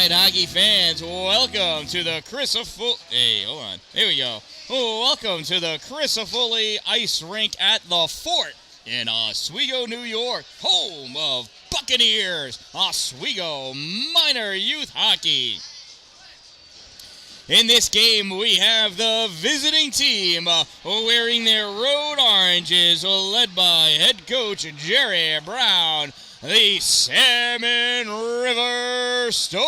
right, hockey fans, welcome to the Hey, hold on. Here we go. Welcome to the Crisafulli Ice Rink at the Fort in Oswego, New York, home of Bucaneers, Oswego minor youth hockey. In this game, we have the visiting team wearing their road oranges, led by head coach Jerry Brown, the Salmon River Storm,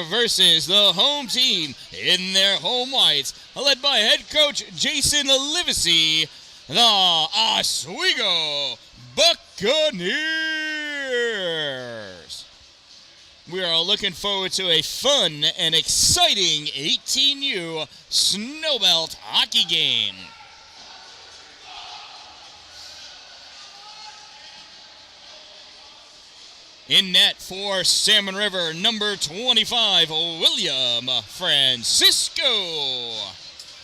versus the home team in their home whites, led by head coach Jason Livesey, the Oswego Bucaneers. We are looking forward to a fun and exciting 18U Snowbelt hockey game. In net for Salmon River, number 25, William Francisco.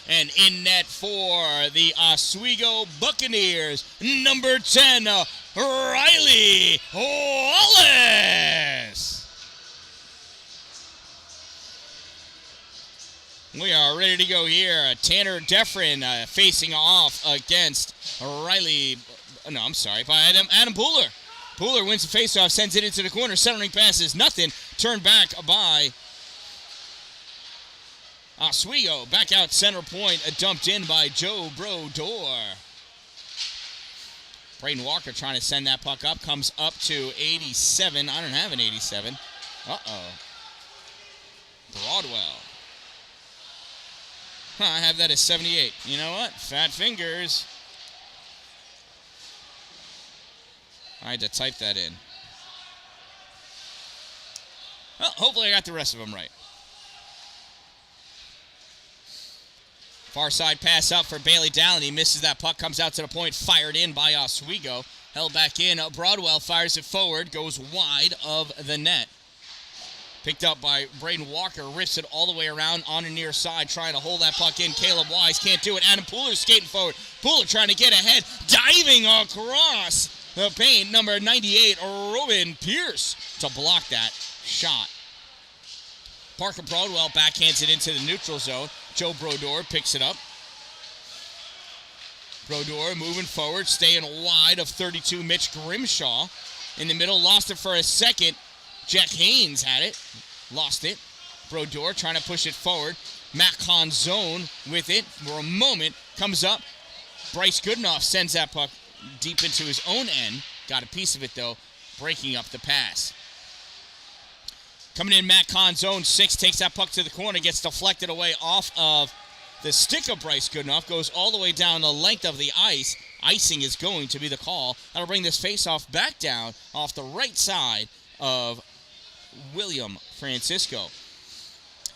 And in net for the Oswego Bucaneers, number 10, Riley Wallace. We are ready to go here. Tanner Deffrin facing off against Adam Pooler. Pooler wins the faceoff, sends it into the corner. Centering pass is nothing. Turned back by Oswego. Back out center point, dumped in by Joe Brodeur. Braden Walker trying to send that puck up. Comes up to 87. I don't have an 87. Broadwell. I have that as 78. You know what? Fat fingers. I had to type that in. Well, hopefully I got the rest of them right. Far side pass up for Bailey Dallin. He misses that puck, comes out to the point, fired in by Oswego. Held back in. Broadwell fires it forward, goes wide of the net. Picked up by Braden Walker, rips it all the way around on the near side, trying to hold that puck in. Caleb Wise can't do it. Adam Pooler skating forward. Pooler trying to get ahead, diving across the paint. Number 98, Robin Pierce, to block that shot. Parker Broadwell backhands it into the neutral zone. Joe Brodeur picks it up. Brodeur moving forward, staying wide of 32, Mitch Grimshaw. In the middle, lost it for a second. Jack Haynes had it, lost it. Brodeur trying to push it forward. Matt Conzone with it for a moment, comes up. Bryce Goodenough sends that puck deep into his own end. Got a piece of it though, breaking up the pass. Coming in, Matt Conzone, 6, takes that puck to the corner, gets deflected away off of the stick of Bryce Goodenough, goes all the way down the length of the ice. Icing is going to be the call. That'll bring this faceoff back down off the right side of William Francisco.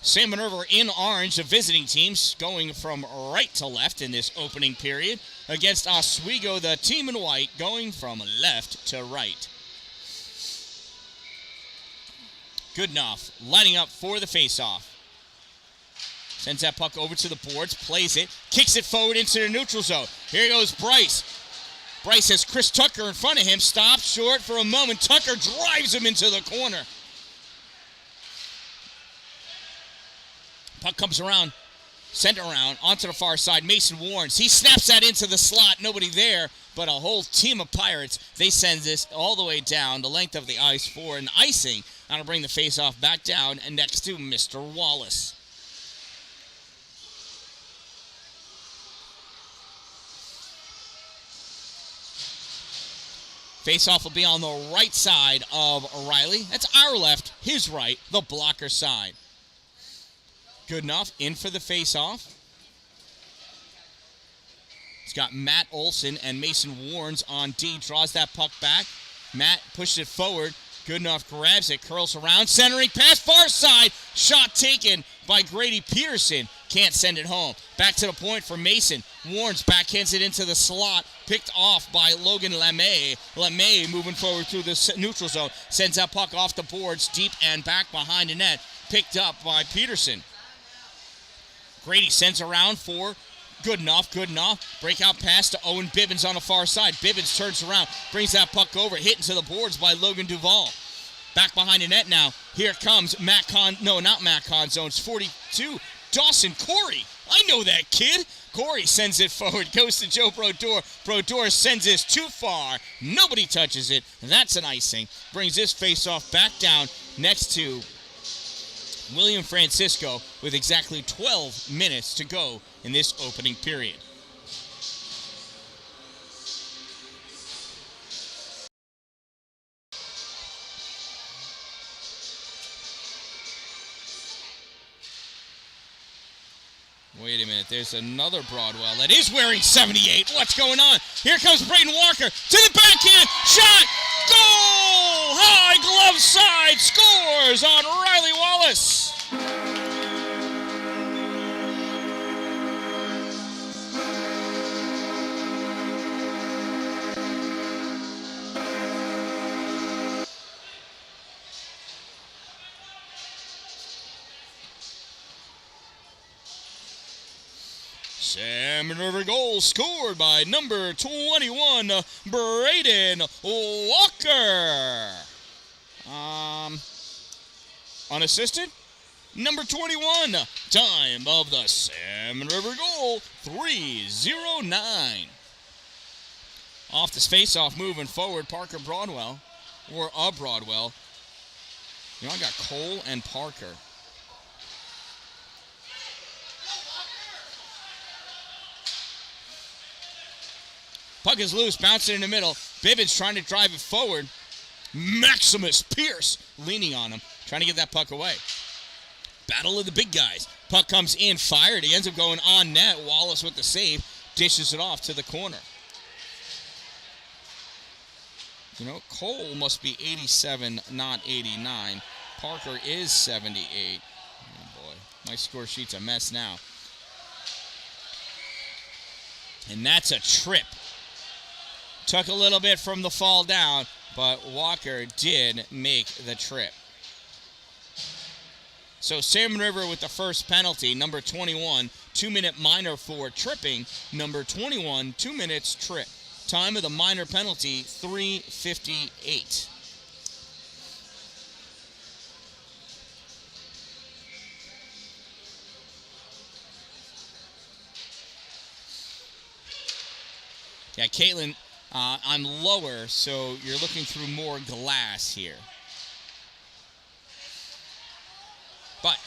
Salmon River in orange, the visiting teams going from right to left in this opening period, against Oswego, the team in white, going from left to right. Goodenough lining up for the faceoff. Sends that puck over to the boards, plays it, kicks it forward into the neutral zone. Here goes Bryce. Bryce has Chris Tucker in front of him, stops short for a moment. Tucker drives him into the corner. Puck comes around, sent around, onto the far side. Mason Warrens, he snaps that into the slot. Nobody there, but a whole team of Pirates. They send this all the way down the length of the ice for an icing. That'll bring the faceoff back down and next to Mr. Wallace. Faceoff will be on the right side of Riley. That's our left, his right, the blocker side. Goodenough in for the faceoff. He's got Matt Olson and Mason Warrens on D. Draws that puck back. Matt pushes it forward. Goodenough grabs it, curls around, centering pass, far side. Shot taken by Grady Peterson. Can't send it home. Back to the point for Mason. Warrens backhands it into the slot. Picked off by Logan LeMay. LeMay moving forward through the neutral zone. Sends that puck off the boards, deep and back behind the net. Picked up by Peterson. Grady sends around for Goodenough. Breakout pass to Owen Bibbins on the far side. Bibbins turns around, brings that puck over, hit into the boards by Logan Duvall. Back behind the net now. Here comes Matt Con. No, not Matt Conzone's 42. Dawson Corey. I know that kid. Corey sends it forward. Goes to Joe Brodeur. Brodeur sends this too far. Nobody touches it. That's an icing. Brings this face-off back down next to William Francisco with exactly 12 minutes to go in this opening period. Wait a minute, there's another Broadwell that is wearing 78. What's going on? Here comes Braden Walker to the backhand. Shot! Goal! High glove side scores on Riley Wallace. Salmon River goal scored by number 21, Braden Walker. Unassisted, number 21. Time of the Salmon River goal, 3:09. Off this face-off, moving forward, Parker Broadwell, or a Broadwell. You know, I got Cole and Parker. Puck is loose, bouncing in the middle. Bibbins trying to drive it forward. Maximus Pierce leaning on him, trying to get that puck away. Battle of the big guys. Puck comes in, fired. He ends up going on net. Wallace with the save, dishes it off to the corner. You know, Cole must be 87, not 89. Parker is 78. Oh boy, my score sheet's a mess now. And that's a trip. Took a little bit from the fall down, but Walker did make the trip. So Salmon River with the first penalty, number 21, 2-minute minor for tripping. Number 21, 2 minutes trip. Time of the minor penalty, 3:58. Yeah, Caitlin, I'm lower, so you're looking through more glass here. But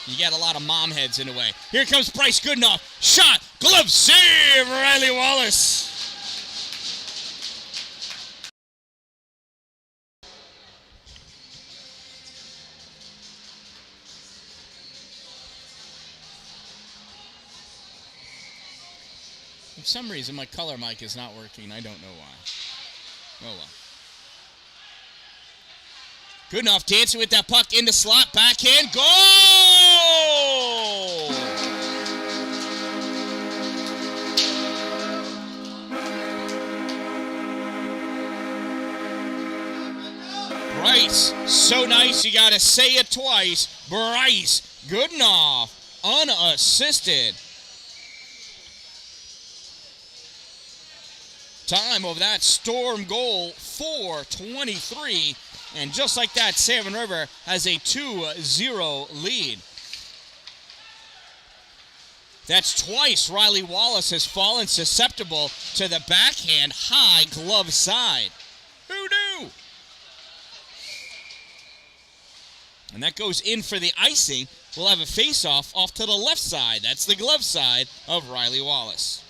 you got a lot of mom heads in the way. Here comes Bryce Goodenough. Shot, glove save, Riley Wallace. For some reason, my color mic is not working. I don't know why. Oh, well. Goodenough dancing with that puck in the slot. Backhand. Goal! Bryce. So nice, you got to say it twice. Bryce Goodenough. Unassisted. Time of that Storm goal, 4:23. And just like that, Salmon River has a 2-0 lead. That's twice Riley Wallace has fallen susceptible to the backhand high glove side. Who knew? And that goes in for the icing. We'll have a face-off off to the left side. That's the glove side of Riley Wallace.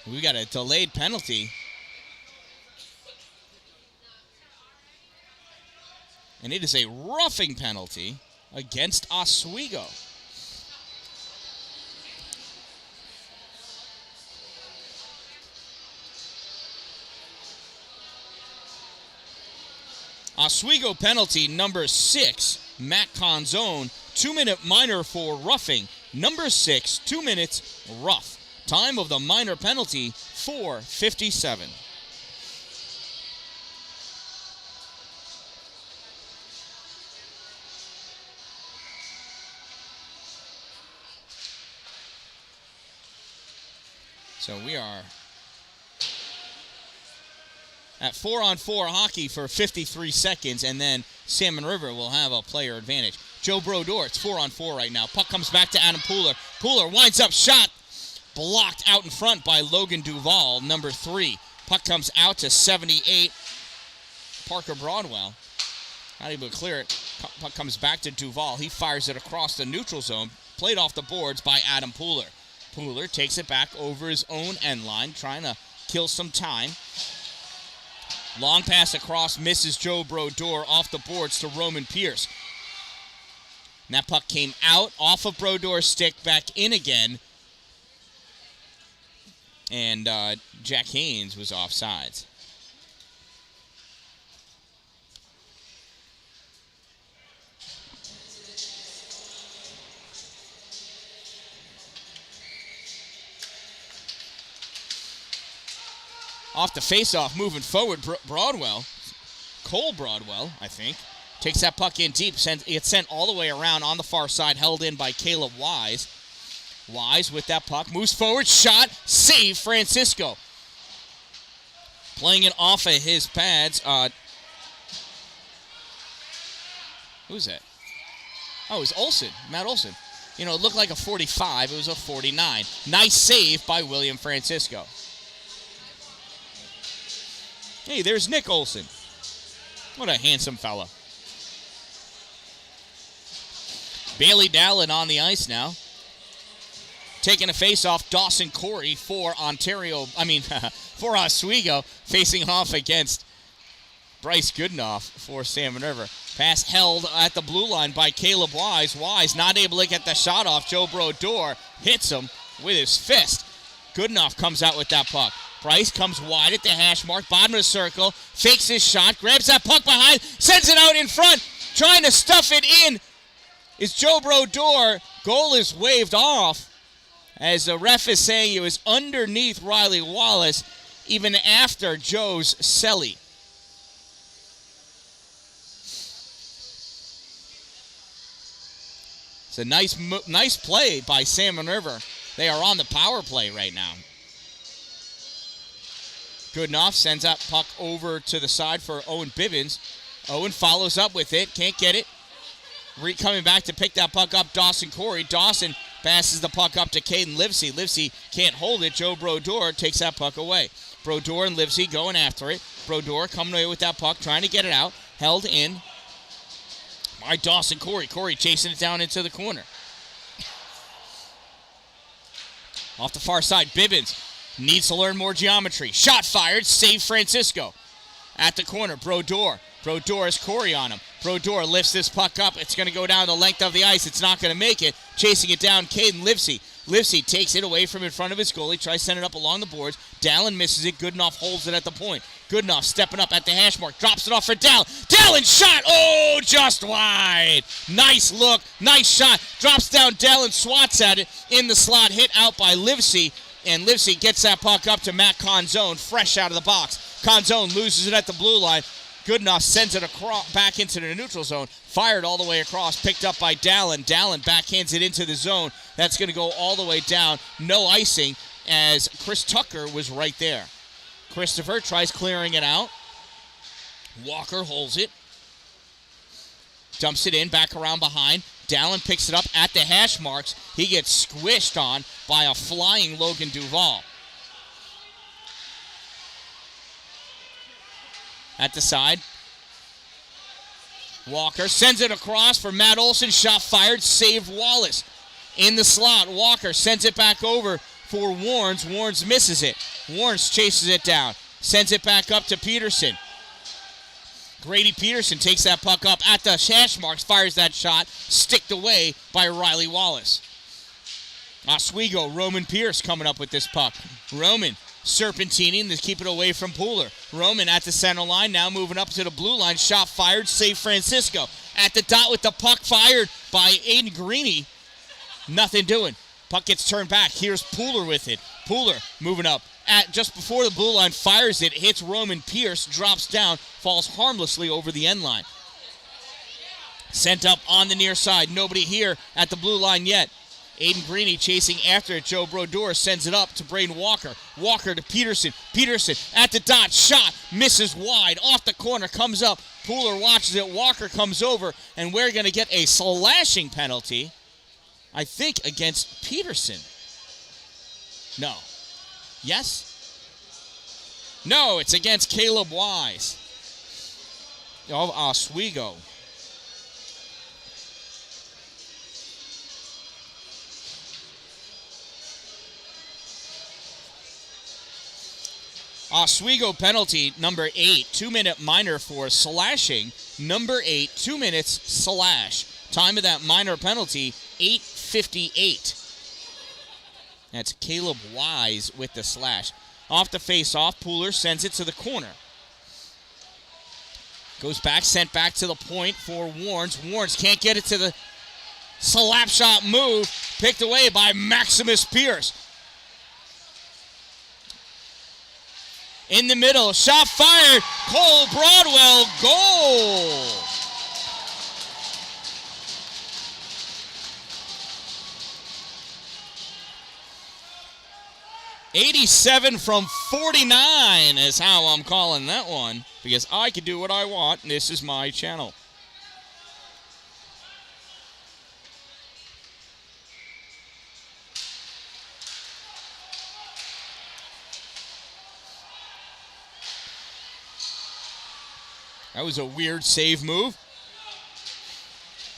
We got a delayed penalty. And it is a roughing penalty against Oswego. Oswego penalty number 6, Matt Conzone, 2-minute minor for roughing. Number 6, 2 minutes, rough. Time of the minor penalty, 4:57. So we are at 4-on-4 hockey for 53 seconds, and then Salmon River will have a player advantage. Joe Brodeur, it's 4-on-4 right now. Puck comes back to Adam Pooler. Pooler winds up, shot blocked out in front by Logan Duvall, number 3. Puck comes out to 78. Parker Broadwell not able to clear it. Puck comes back to Duvall. He fires it across the neutral zone. Played off the boards by Adam Pooler. Pooler takes it back over his own end line, trying to kill some time. Long pass across, misses Joe Brodeur off the boards to Roman Pierce. And that puck came out off of Brodeur's stick, back in again. And Jack Haynes was offsides. Off the face-off, moving forward, Broadwell, Cole Broadwell, I think, takes that puck in deep. It's sent all the way around on the far side, held in by Caleb Wise. Wise with that puck, moves forward, shot, save Francisco. Playing it off of his pads. Who's that? Oh, it was Olsen, Matt Olsen. You know, it looked like a 45, it was a 49. Nice save by William Francisco. Hey, there's Nick Olsen. What a handsome fella. Bailey Dallin on the ice now. Taking a face-off, Dawson Corey for for Oswego, facing off against Bryce Goodenough for Salmon River. Pass held at the blue line by Caleb Wise. Wise not able to get the shot off. Joe Brodeur hits him with his fist. Goodenough comes out with that puck. Bryce comes wide at the hash mark, bottom of the circle, fakes his shot, grabs that puck behind, sends it out in front, trying to stuff it in is Joe Brodeur. Goal is waved off as the ref is saying it was underneath Riley Wallace even after Joe's celly. It's a nice play by Salmon River. They are on the power play right now. Goodenough sends that puck over to the side for Owen Bibbins. Owen follows up with it, can't get it. Coming back to pick that puck up, Dawson Corey. Dawson passes the puck up to Caden Livesey. Livesey can't hold it. Joe Brodeur takes that puck away. Brodeur and Livesey going after it. Brodeur coming away with that puck, trying to get it out. Held in by Dawson Corey. Corey chasing it down into the corner. Off the far side, Bibbins needs to learn more geometry. Shot fired, save Francisco. At the corner, Brodeur. Brodeur has Corey on him. Brodeur lifts this puck up. It's going to go down the length of the ice. It's not going to make it. Chasing it down, Caden Livesey. Livesey takes it away from in front of his goalie. Tries to send it up along the boards. Dallin misses it. Goodenough holds it at the point. Goodenough stepping up at the hash mark. Drops it off for Dallin. Dallin shot. Oh, just wide. Nice look. Nice shot. Drops down. Dallin swats at it. In the slot. Hit out by Livesey. And Livesey gets that puck up to Matt Conzone. Fresh out of the box. Conzone loses it at the blue line. Goodenough sends it back into the neutral zone. Fired all the way across. Picked up by Dallin. Dallin backhands it into the zone. That's going to go all the way down. No icing as Chris Tucker was right there. Christopher tries clearing it out. Walker holds it. Dumps it in. Back around behind. Dallin picks it up at the hash marks. He gets squished on by a flying Logan Duvall. At the side. Walker sends it across for Matt Olson. Shot fired. Saved Wallace. In the slot. Walker sends it back over for Warnes. Warnes misses it. Warnes chases it down. Sends it back up to Peterson. Grady Peterson takes that puck up at the hash marks. Fires that shot. Sticked away by Riley Wallace. Oswego. Roman Pierce coming up with this puck. Roman serpentining to keep it away from Pooler. Roman at the center line, now moving up to the blue line. Shot fired, save Francisco. At the dot with the puck fired by Aiden Greeny. Nothing doing. Puck gets turned back. Here's Pooler with it. Pooler moving up at just before the blue line, fires it, hits Roman Pierce, drops down, falls harmlessly over the end line. Sent up on the near side. Nobody here at the blue line yet. Aiden Greeny chasing after it. Joe Brodeur sends it up to Braden Walker. Walker to Peterson. Peterson at the dot. Shot. Misses wide. Off the corner. Comes up. Pooler watches it. Walker comes over. And we're going to get a slashing penalty, I think, against Peterson. No. Yes? No, it's against Caleb Wise of Oswego. Oswego penalty number 8, 2-minute minor for slashing. Number 8, 2 minutes slash. Time of that minor penalty, 8:58. That's Caleb Wise with the slash. Off the face-off, Pooler sends it to the corner. Goes back, sent back to the point for Warnes. Warnes can't get it to the slap shot move. Picked away by Maximus Pierce. In the middle, shot fired. Cole Broadwell, goal. '87 from 49 is how I'm calling that one, because I can do what I want, and this is my channel. That was a weird save move.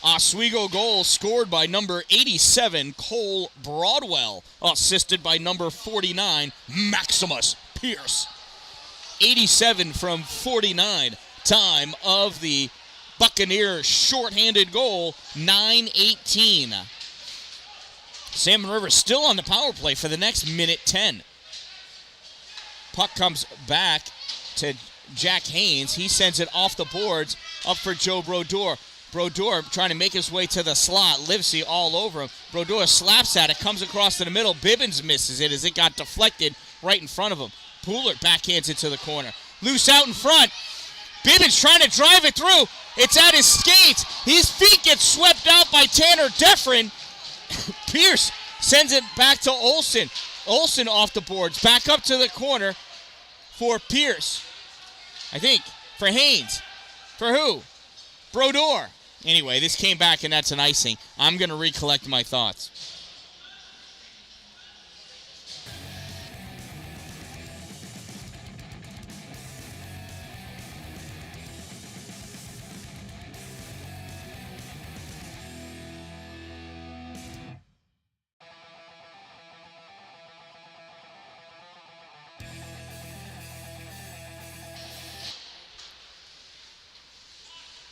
Oswego goal scored by number 87, Cole Broadwell. Assisted by number 49, Maximus Pierce. 87 from 49. Time of the Buccaneers shorthanded goal, 9:18. Salmon River still on the power play for the next minute 10. Puck comes back to Jack Haynes. He sends it off the boards up for Joe Brodeur. Brodeur trying to make his way to the slot. Livesey all over him. Brodeur slaps at it, comes across to the middle. Bibbins misses it as it got deflected right in front of him. Pooler backhands it to the corner. Loose out in front. Bibbins trying to drive it through. It's at his skates. His feet get swept out by Tanner Deffrin. Pierce sends it back to Olsen. Olsen off the boards. Back up to the corner for Pierce. I think. For Haynes. For who? Brodeur. Anyway, this came back, and that's an icing. I'm going to recollect my thoughts.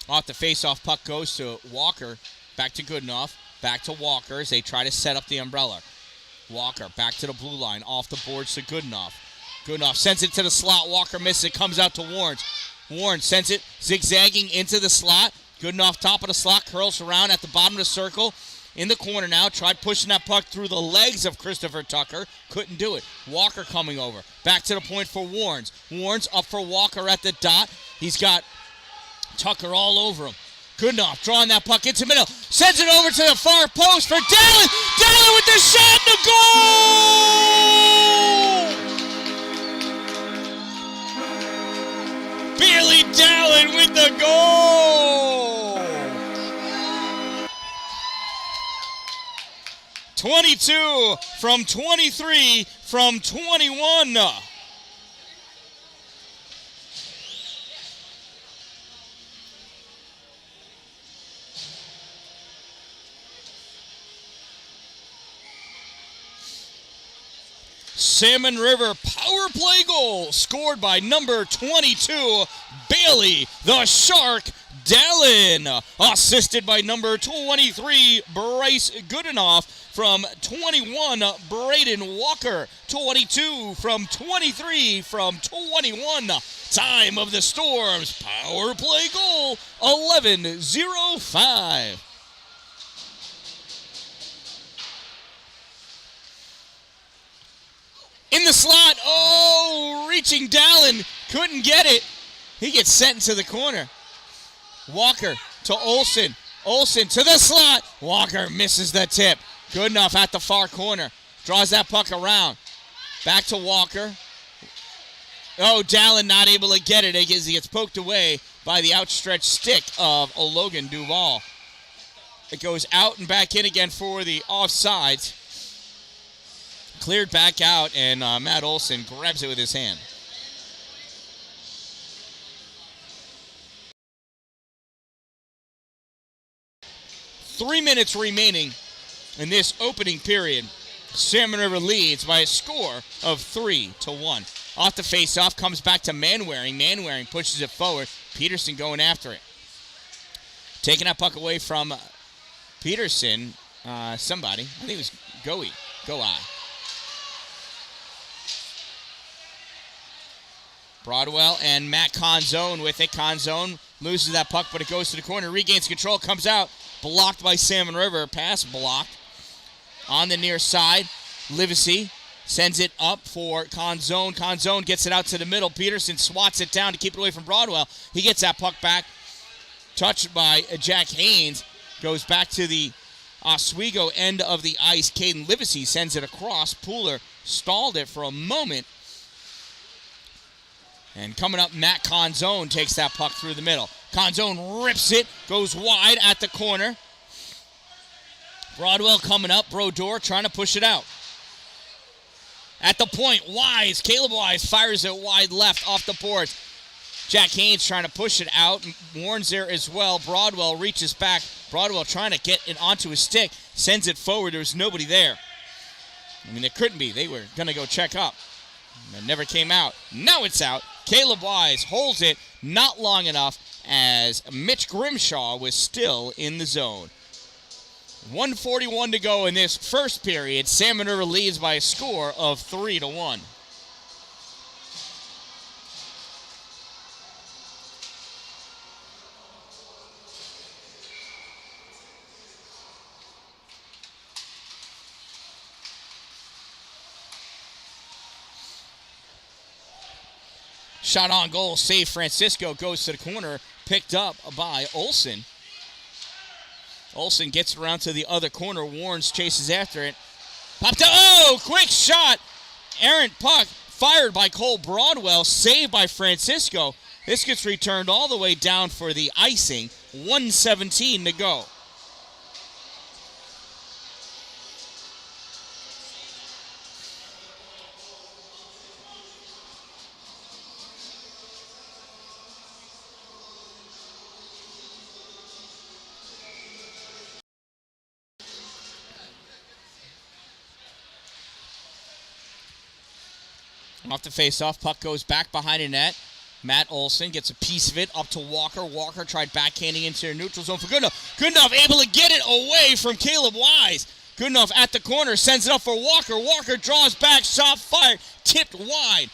Off the face-off, puck goes to Walker. Back to Goodenough. Back to Walker as they try to set up the umbrella. Walker back to the blue line. Off the boards to Goodenough. Goodenough sends it to the slot. Walker misses it. Comes out to Warnes. Warnes sends it zigzagging into the slot. Goodenough top of the slot. Curls around at the bottom of the circle. In the corner now. Tried pushing that puck through the legs of Christopher Tucker. Couldn't do it. Walker coming over. Back to the point for Warnes. Warnes up for Walker at the dot. He's got Tucker all over him. Goodenough drawing that puck into the middle. Sends it over to the far post for Dallin. Dallin with the shot and the goal! Bailey Dallin with the goal! 22 from 23 from 21. Salmon River power play goal scored by number 22, Bailey the Shark Dallin. Assisted by number 23, Bryce Goodenough. From 21, Braden Walker. 22 from 23 from 21. Time of the Storms power play goal, 11:05. slot. Oh, reaching Dallin. Couldn't get it. He gets sent into the corner. Walker to Olsen. Olsen to the slot. Walker misses the tip. Good enough at the far corner. Draws that puck around. Back to Walker. Oh, Dallin not able to get it as he gets poked away by the outstretched stick of Logan Duval. It goes out and back in again for the offsides. Cleared back out, and Matt Olsen grabs it with his hand. Three minutes remaining in this opening period. Salmon River leads by a score of 3-1. Off the face-off, comes back to Manwaring. Manwaring pushes it forward. Peterson going after it. Taking that puck away from Peterson. Somebody. I think it was Goey. Broadwell and Matt Conzone with it. Conzone loses that puck, but it goes to the corner. Regains control, comes out. Blocked by Salmon River. Pass blocked. On the near side, Livesey sends it up for Conzone. Conzone gets it out to the middle. Peterson swats it down to keep it away from Broadwell. He gets that puck back. Touched by Jack Haynes. Goes back to the Oswego end of the ice. Caden Livesey sends it across. Pooler stalled it for a moment. And coming up, Matt Conzone takes that puck through the middle. Conzone rips it, goes wide at the corner. Broadwell coming up, Brodeur trying to push it out. At the point, Wise, Caleb Wise fires it wide left off the boards. Jack Haynes trying to push it out. Warren's there as well. Broadwell reaches back. Broadwell trying to get it onto his stick. Sends it forward. There was nobody there. I mean, there couldn't be. They were going to go check up. It never came out. Now it's out. Caleb Wise holds it not long enough as Mitch Grimshaw was still in the zone. 1:41 to go in this first period. Salmon River leads by a score of 3-1. Shot on goal, save Francisco, goes to the corner, picked up by Olsen. Olsen gets around to the other corner. Warrens chases after it. Popped up. Oh, quick shot. Errant puck fired by Cole Broadwell, saved by Francisco. This gets returned all the way down for the icing. 1:17 to go. Off the face-off, puck goes back behind the net. Matt Olsen gets a piece of it up to Walker. Walker tried backhanding into the neutral zone for good enough. Good enough, able to get it away from Caleb Wise. Good enough at the corner, sends it up for Walker. Walker draws back, shot fired, tipped wide.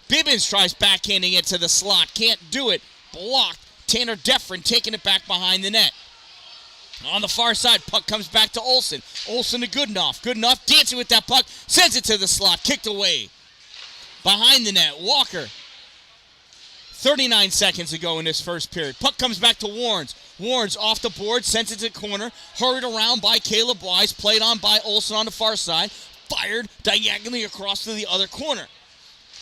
Bibbins tries backhanding it to the slot. Can't do it. Blocked. Tanner Deffrin taking it back behind the net. On the far side, puck comes back to Olsen. Olsen to Goodenough. Goodenough dancing with that puck, sends it to the slot, kicked away. Behind the net, Walker. 39 seconds to go in this first period. Puck comes back to Warrens. Warrens off the board, sends it to the corner. Hurried around by Caleb Wise. Played on by Olsen on the far side. Fired diagonally across to the other corner.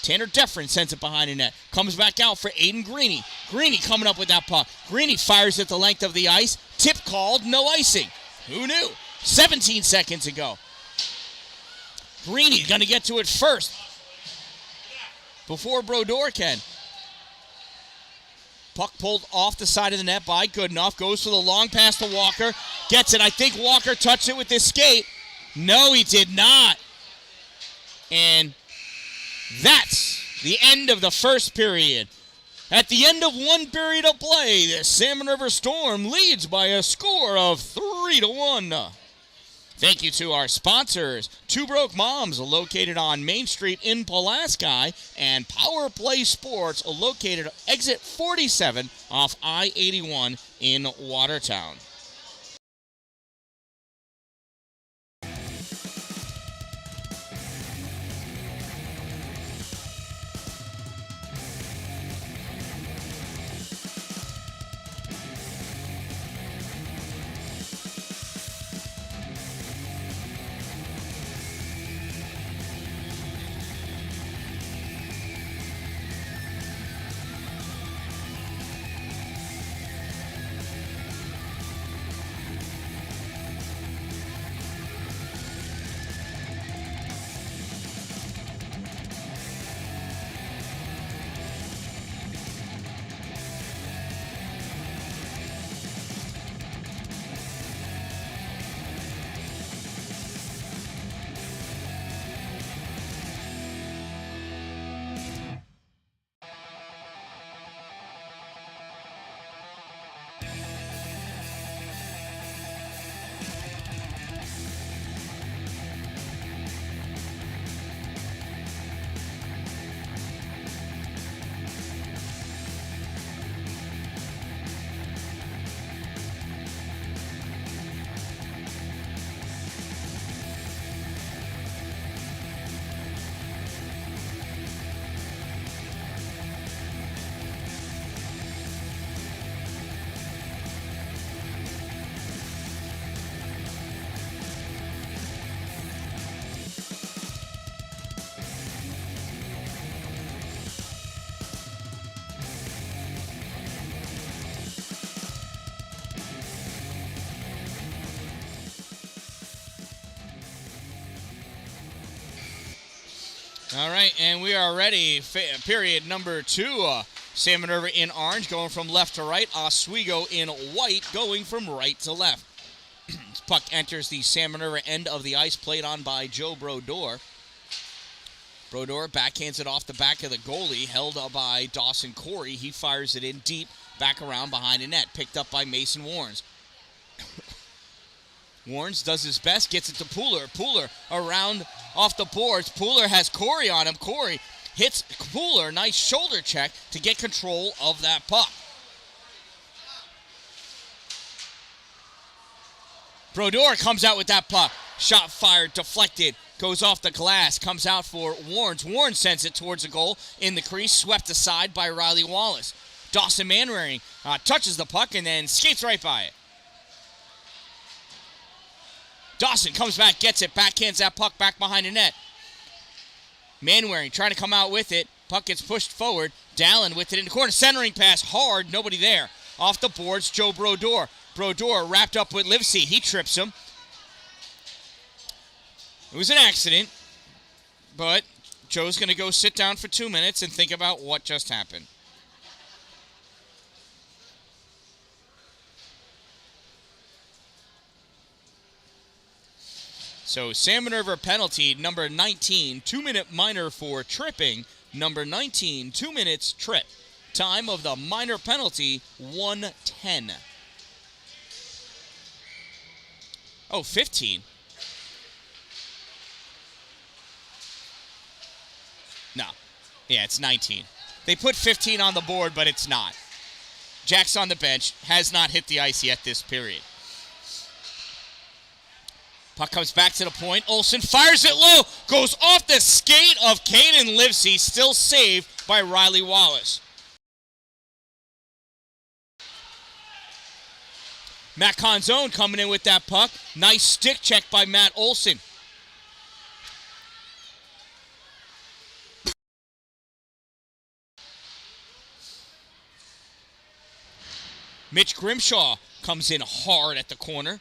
Tanner Deffrin sends it behind the net. Comes back out for Aiden Greeny. Greeny coming up with that puck. Greeny fires at the length of the ice. Tip called, no icing. Who knew? 17 seconds to go. Greeny going to get to it first before Brodeur can. Puck pulled off the side of the net by Goodenough. Goes for the long pass to Walker. Gets it. I think Walker touched it with his skate. No, he did not. And that's the end of the first period. At the end of one period of play, the Salmon River Storm leads by a score of 3-1. Thank you to our sponsors, Two Broke Moms, located on Main Street in Pulaski, and Power Play Sports, located at exit 47 off I-81 in Watertown. All right, and we are ready. Period number 2. Salmon River in orange, going from left to right. Oswego in white, going from right to left. This puck enters the Salmon River end of the ice, played on by Joe Brodeur. Brodeur backhands it off the back of the goalie, held up by Dawson Corey. He fires it in deep, back around behind the net, picked up by Mason Warnes. Warnes does his best, gets it to Pooler. Pooler around off the boards. Pooler has Corey on him. Corey hits Pooler. Nice shoulder check to get control of that puck. Brodeur comes out with that puck. Shot fired, deflected, goes off the glass, comes out for Warnes. Warnes sends it towards the goal in the crease, swept aside by Riley Wallace. Dawson Manwaring touches the puck and then skates right by it. Dawson comes back, gets it, backhands that puck back behind the net. Manwaring trying to come out with it. Puck gets pushed forward. Dallin with it in the corner. Centering pass, hard, nobody there. Off the boards, Joe Brodeur. Brodeur wrapped up with Livesey. He trips him. It was an accident, but Joe's going to go sit down for 2 minutes and think about what just happened. So Salmon River penalty, number 19, 2-minute minor for tripping. Number 19, 2 minutes trip. Time of the minor penalty, 1:10. Oh, 15. No. Yeah, it's 19. They put 15 on the board, but it's not. Jack's on the bench, has not hit the ice yet this period. Puck comes back to the point. Olsen fires it low. Goes off the skate of Caden Livesey. Still saved by Riley Wallace. Matt Conzone coming in with that puck. Nice stick check by Matt Olsen. Mitch Grimshaw comes in hard at the corner.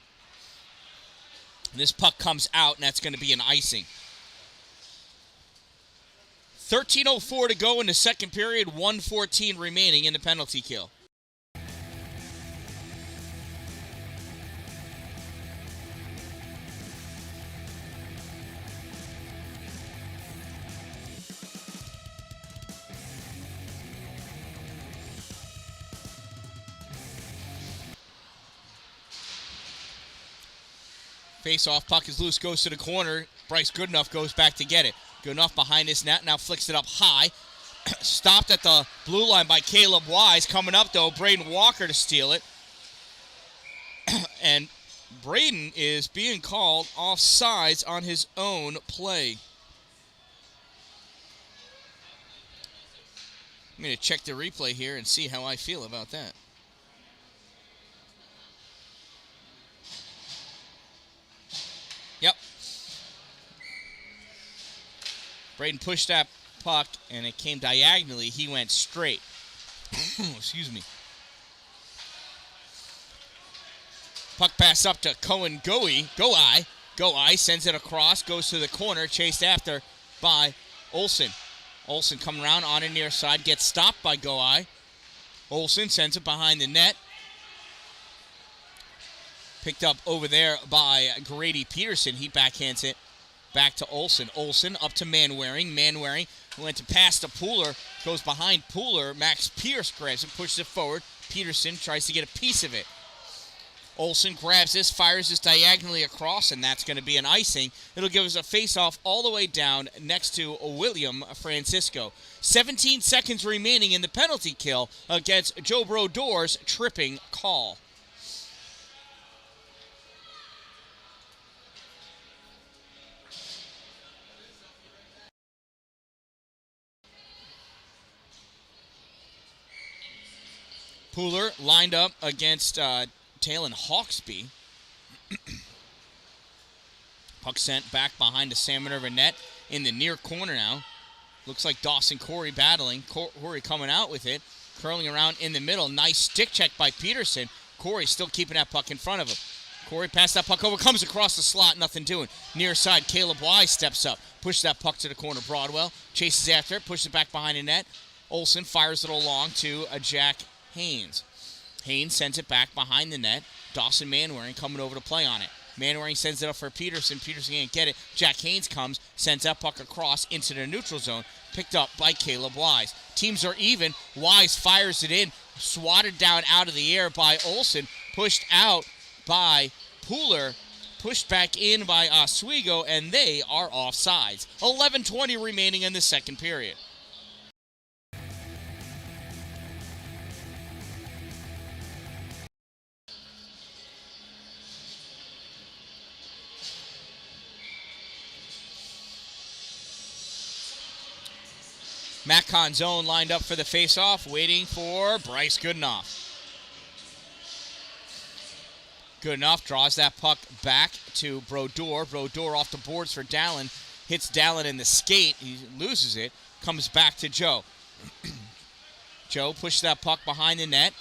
And this puck comes out, and that's going to be an icing. 13:04 to go in the second period, 1:14 remaining in the penalty kill. Face-off, puck is loose, goes to the corner. Bryce Goodenough goes back to get it. Goodenough behind his net, now flicks it up high. Stopped at the blue line by Caleb Wise. Coming up, though, Braden Walker to steal it. And Braden is being called offsides on his own play. I'm going to check the replay here and see how I feel about that. Yep. Braden pushed that puck, and it came diagonally. He went straight. Excuse me. Puck pass up to Cohen Goey. Goey sends it across, goes to the corner, chased after by Olsen. Olsen coming around on the near side, gets stopped by Goey. Olsen sends it behind the net. Picked up over there by Grady Peterson. He backhands it back to Olsen. Olsen up to Manwaring. Manwaring went to pass to Pooler. Goes behind Pooler. Max Pierce grabs it, pushes it forward. Peterson tries to get a piece of it. Olsen grabs this, fires this diagonally across, and that's going to be an icing. It'll give us a face-off all the way down next to William Francisco. 17 seconds remaining in the penalty kill against Joe Brodeur's tripping call. Pooler lined up against Talon Hawksby. Puck sent back behind the Salmon River net in the near corner now. Looks like Dawson Corey battling. Corey coming out with it. Curling around in the middle. Nice stick check by Peterson. Corey still keeping that puck in front of him. Corey passed that puck over, comes across the slot, nothing doing. Near side, Caleb Wise steps up, pushes that puck to the corner. Broadwell chases after it, pushes it back behind the net. Olsen fires it along to Jack Haynes. Haynes sends it back behind the net. Dawson Manwaring coming over to play on it. Manwaring sends it up for Peterson. Peterson can't get it. Jack Haynes comes, sends that puck across into the neutral zone, picked up by Caleb Wise. Teams are even. Wise fires it in, swatted down out of the air by Olsen, pushed out by Pooler, pushed back in by Oswego, and they are offsides. 11:20 remaining in the second period. Matt Conzone lined up for the face-off, waiting for Bryce Goodenough. Goodenough draws that puck back to Brodeur. Brodeur off the boards for Dallin. Hits Dallin in the skate. He loses it. Comes back to Joe. Joe pushes that puck behind the net.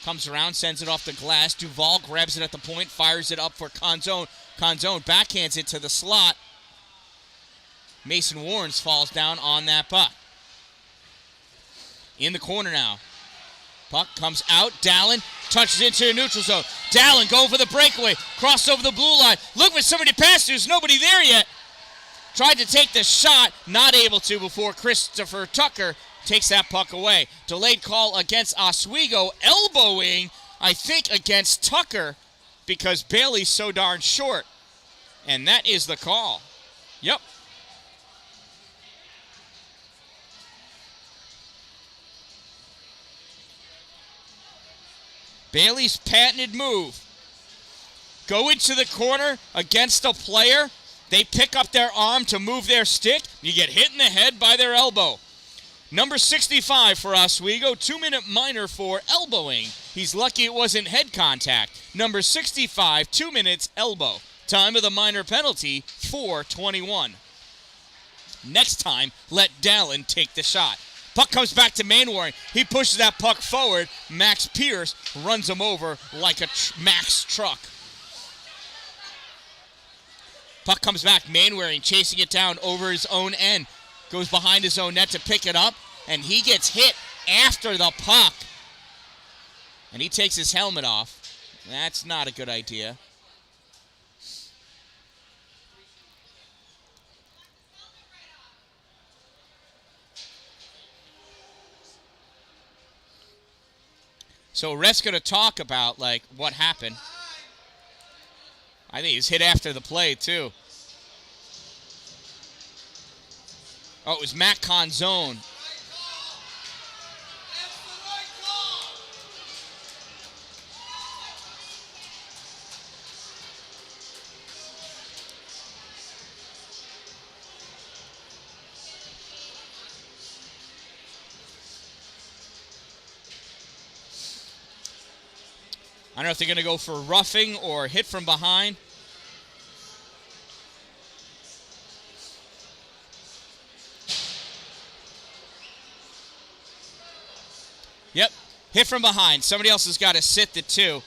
Comes around, sends it off the glass. Duvall grabs it at the point, fires it up for Conzone. Conzone backhands it to the slot. Mason Warrens falls down on that puck. In the corner now. Puck comes out. Dallin touches into the neutral zone. Dallin going for the breakaway. Crossed over the blue line. Look for somebody to pass. There's nobody there yet. Tried to take the shot. Not able to before Christopher Tucker takes that puck away. Delayed call against Oswego. Elbowing, I think, against Tucker because Bailey's so darn short. And that is the call. Yep. Bailey's patented move. Go into the corner against a player. They pick up their arm to move their stick. You get hit in the head by their elbow. Number 65 for Oswego. 2-minute minor for elbowing. He's lucky it wasn't head contact. Number 65, 2 minutes, elbow. Time of the minor penalty, 4:21. Next time, let Dallin take the shot. Puck comes back to Manwaring. He pushes that puck forward. Max Pierce runs him over like a Max truck. Puck comes back. Manwaring chasing it down over his own end. Goes behind his own net to pick it up. And he gets hit after the puck. And he takes his helmet off. That's not a good idea. So ref's going to talk about, like, what happened. I think he's hit after the play, too. Oh, it was Matt Conzone. I don't know if they're going to go for roughing or hit from behind. Yep, hit from behind. Somebody else has got to sit the two.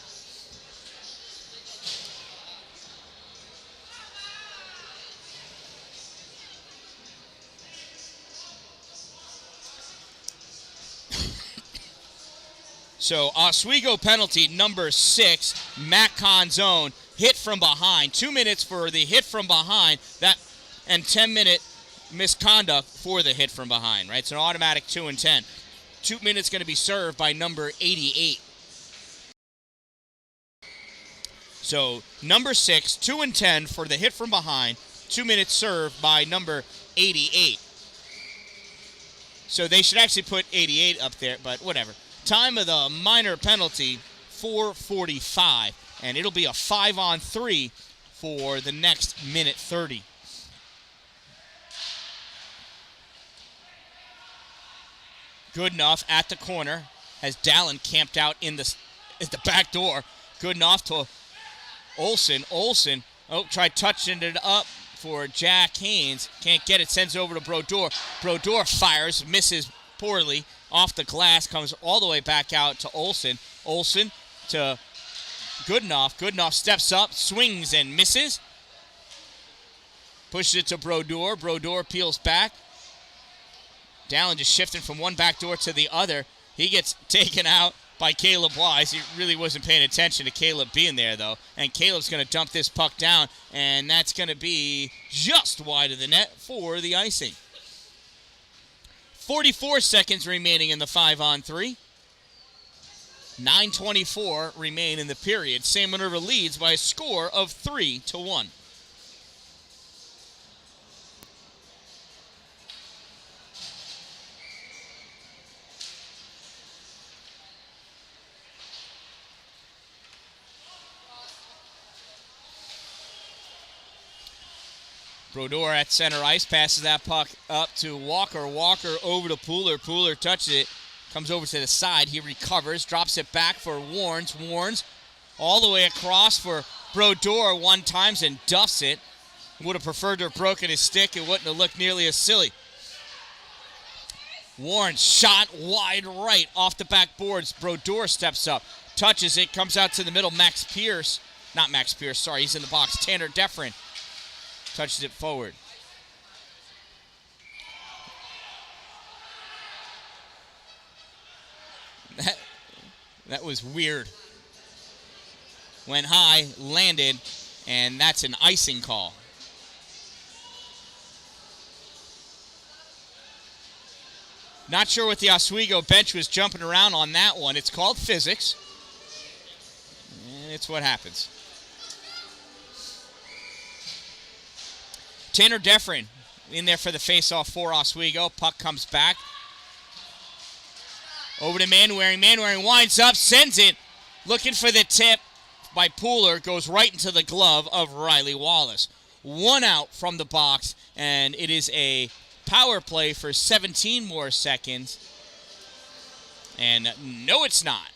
So Oswego penalty number 6, Matt Conzone, hit from behind. 2 minutes for the hit from behind, that and 10-minute misconduct for the hit from behind, right? It's an automatic 2 and 10. 2 minutes going to be served by number 88. So number 6, 2 and 10 for the hit from behind. 2 minutes served by number 88. So they should actually put 88 up there, but whatever. Time of the minor penalty, 4:45, and it'll be a 5-on-3 for the next minute 30. Goodenough at the corner as Dallin camped out at the back door. Goodenough to Olsen. Olsen, tried touching it up for Jack Haynes. Can't get it, sends it over to Brodeur. Brodeur fires, misses poorly. Off the glass, comes all the way back out to Olsen. Olsen to Good enough. Good enough. Steps up, swings and misses. Pushes it to Brodeur. Brodeur peels back. Dallin just shifting from one back door to the other. He gets taken out by Caleb Wise. He really wasn't paying attention to Caleb being there, though. And Caleb's going to dump this puck down, and that's going to be just wide of the net for the icing. 44 seconds remaining in the 5-on-3. 9:24 remain in the period. Salmon River leads by a score of 3-1. Brodeur at center ice, passes that puck up to Walker. Walker over to Pooler. Pooler touches it, comes over to the side. He recovers, drops it back for Warnes. Warnes all the way across for Brodeur one times and duffs it. Would have preferred to have broken his stick. It wouldn't have looked nearly as silly. Warnes shot wide right off the back boards. Brodeur steps up, touches it, comes out to the middle. He's in the box. Tanner Deffrin touches it forward. That was weird. Went high, landed, and that's an icing call. Not sure what the Oswego bench was jumping around on that one. It's called physics. It's what happens. Tanner Deffrin in there for the face-off for Oswego. Puck comes back. Over to Manwaring. Manwaring winds up, sends it. Looking for the tip by Pooler. Goes right into the glove of Riley Wallace. One out from the box, and it is a power play for 17 more seconds. And no, it's not.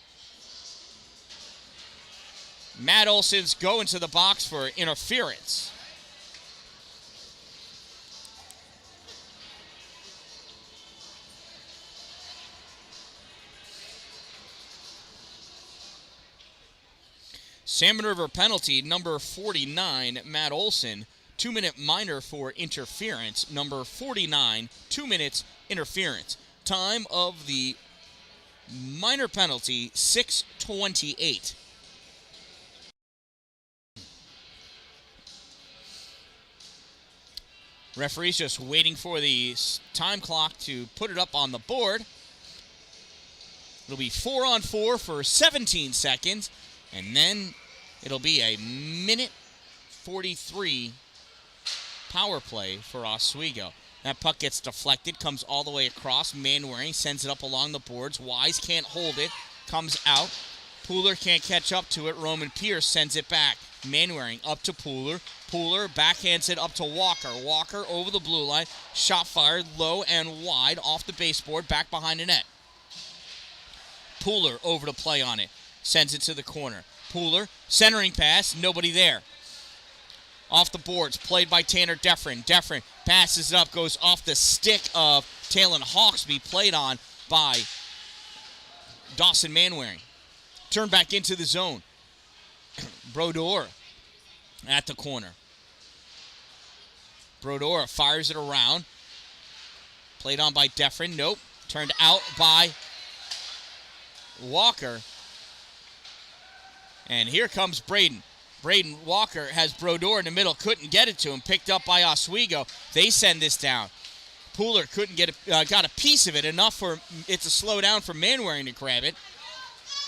Matt Olson's going to the box for interference. Salmon River penalty, number 49, Matt Olson. 2-minute minor for interference. Number 49, 2 minutes interference. Time of the minor penalty, 6:28. Referee's just waiting for the time clock to put it up on the board. It'll be 4-on-4 for 17 seconds. And then it'll be a minute 43 power play for Oswego. That puck gets deflected, comes all the way across. Manwaring sends it up along the boards. Wise can't hold it, comes out. Pooler can't catch up to it. Roman Pierce sends it back. Manwaring up to Pooler. Pooler backhands it up to Walker. Walker over the blue line. Shot fired low and wide off the baseboard, back behind the net. Pooler over to play on it. Sends it to the corner. Pooler, centering pass, nobody there. Off the boards, played by Tanner Deffrin. Deffrin passes it up, goes off the stick of Talon Hawksby, played on by Dawson Manwaring. Turned back into the zone. Brodeur at the corner. Brodeur fires it around. Played on by Deffrin. Nope. Turned out by Walker. And here comes Braden. Braden Walker has Brodeur in the middle. Couldn't get it to him. Picked up by Oswego. They send this down. Pooler couldn't get it, got a piece of it. Enough for it to slow down for Manwaring to grab it.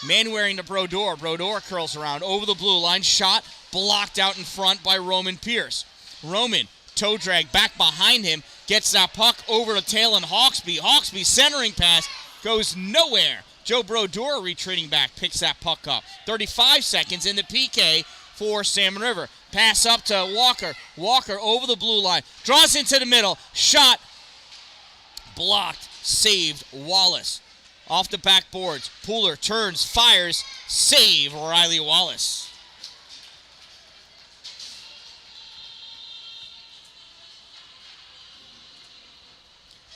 Manwaring to Brodeur. Brodeur curls around over the blue line. Shot blocked out in front by Roman Pierce. Roman, toe drag back behind him. Gets that puck over to Talon Hawksby. Hawksby centering pass goes nowhere. Joe Brodeur retreating back, picks that puck up. 35 seconds in the PK for Salmon River. Pass up to Walker. Walker over the blue line. Draws into the middle. Shot. Blocked. Saved Wallace. Off the backboards. Pooler turns, fires. Save Riley Wallace.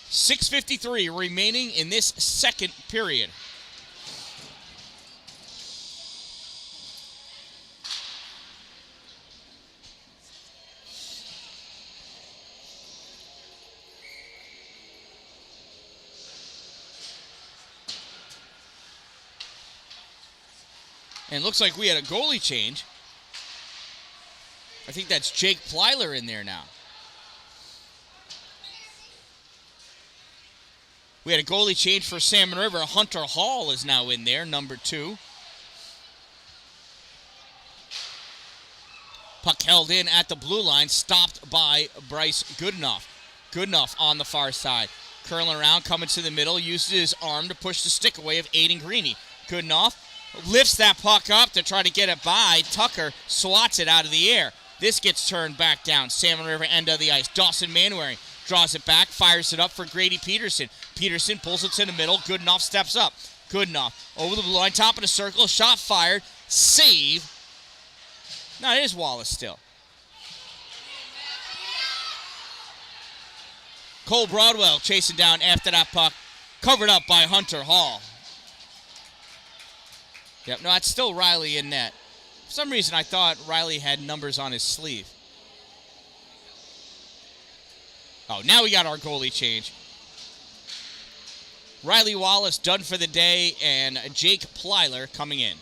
.6:53 remaining in this second period. And it looks like we had a goalie change. I think that's Jake Plyler in there now. We had a goalie change for Salmon River. Hunter Hall is now in there, number 2. Puck held in at the blue line, stopped by Bryce Goodenough. Goodenough on the far side. Curling around, coming to the middle, uses his arm to push the stick away of Aiden Greeny. Goodenough lifts that puck up to try to get it by. Tucker swats it out of the air. This gets turned back down. Salmon River end of the ice. Dawson Manwaring draws it back, fires it up for Grady Peterson. Peterson pulls it to the middle. Goodenough steps up. Goodenough over the blue line, top of the circle, shot fired, save. No, it is Wallace still. Cole Broadwell chasing down after that puck, covered up by Hunter Hall. Yep, no, it's still Riley in net. For some reason, I thought Riley had numbers on his sleeve. Oh, now we got our goalie change. Riley Wallace done for the day, and Jake Plyler coming in.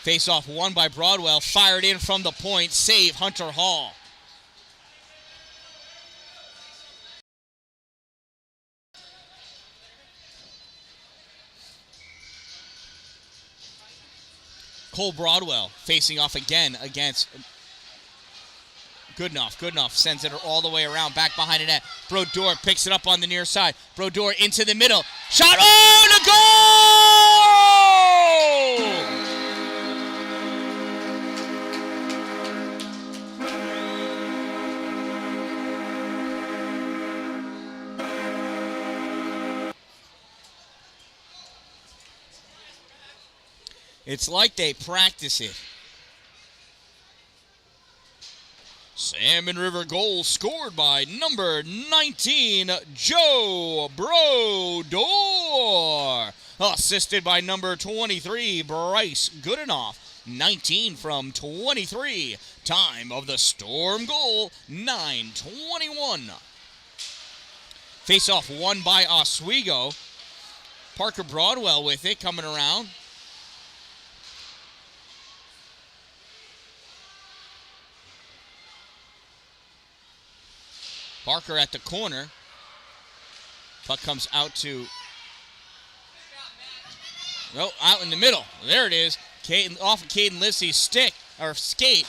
Face-off won by Broadwell, fired in from the point, save Hunter Hall. Cole Broadwell facing off again against Goodenough. Goodenough sends it all the way around, back behind the net. Brodeur picks it up on the near side. Brodeur into the middle. Shot, oh, the goal! It's like they practice it. Salmon River goal scored by number 19, Joe Brodeur. Assisted by number 23, Bryce Goodenough. 19 from 23. Time of the Storm goal, 9:21. Face-off won by Oswego. Parker Broadwell with it, coming around. Parker at the corner. Puck comes out to... Oh, out in the middle. There it is. Off of Caden Livesey's stick, or skate.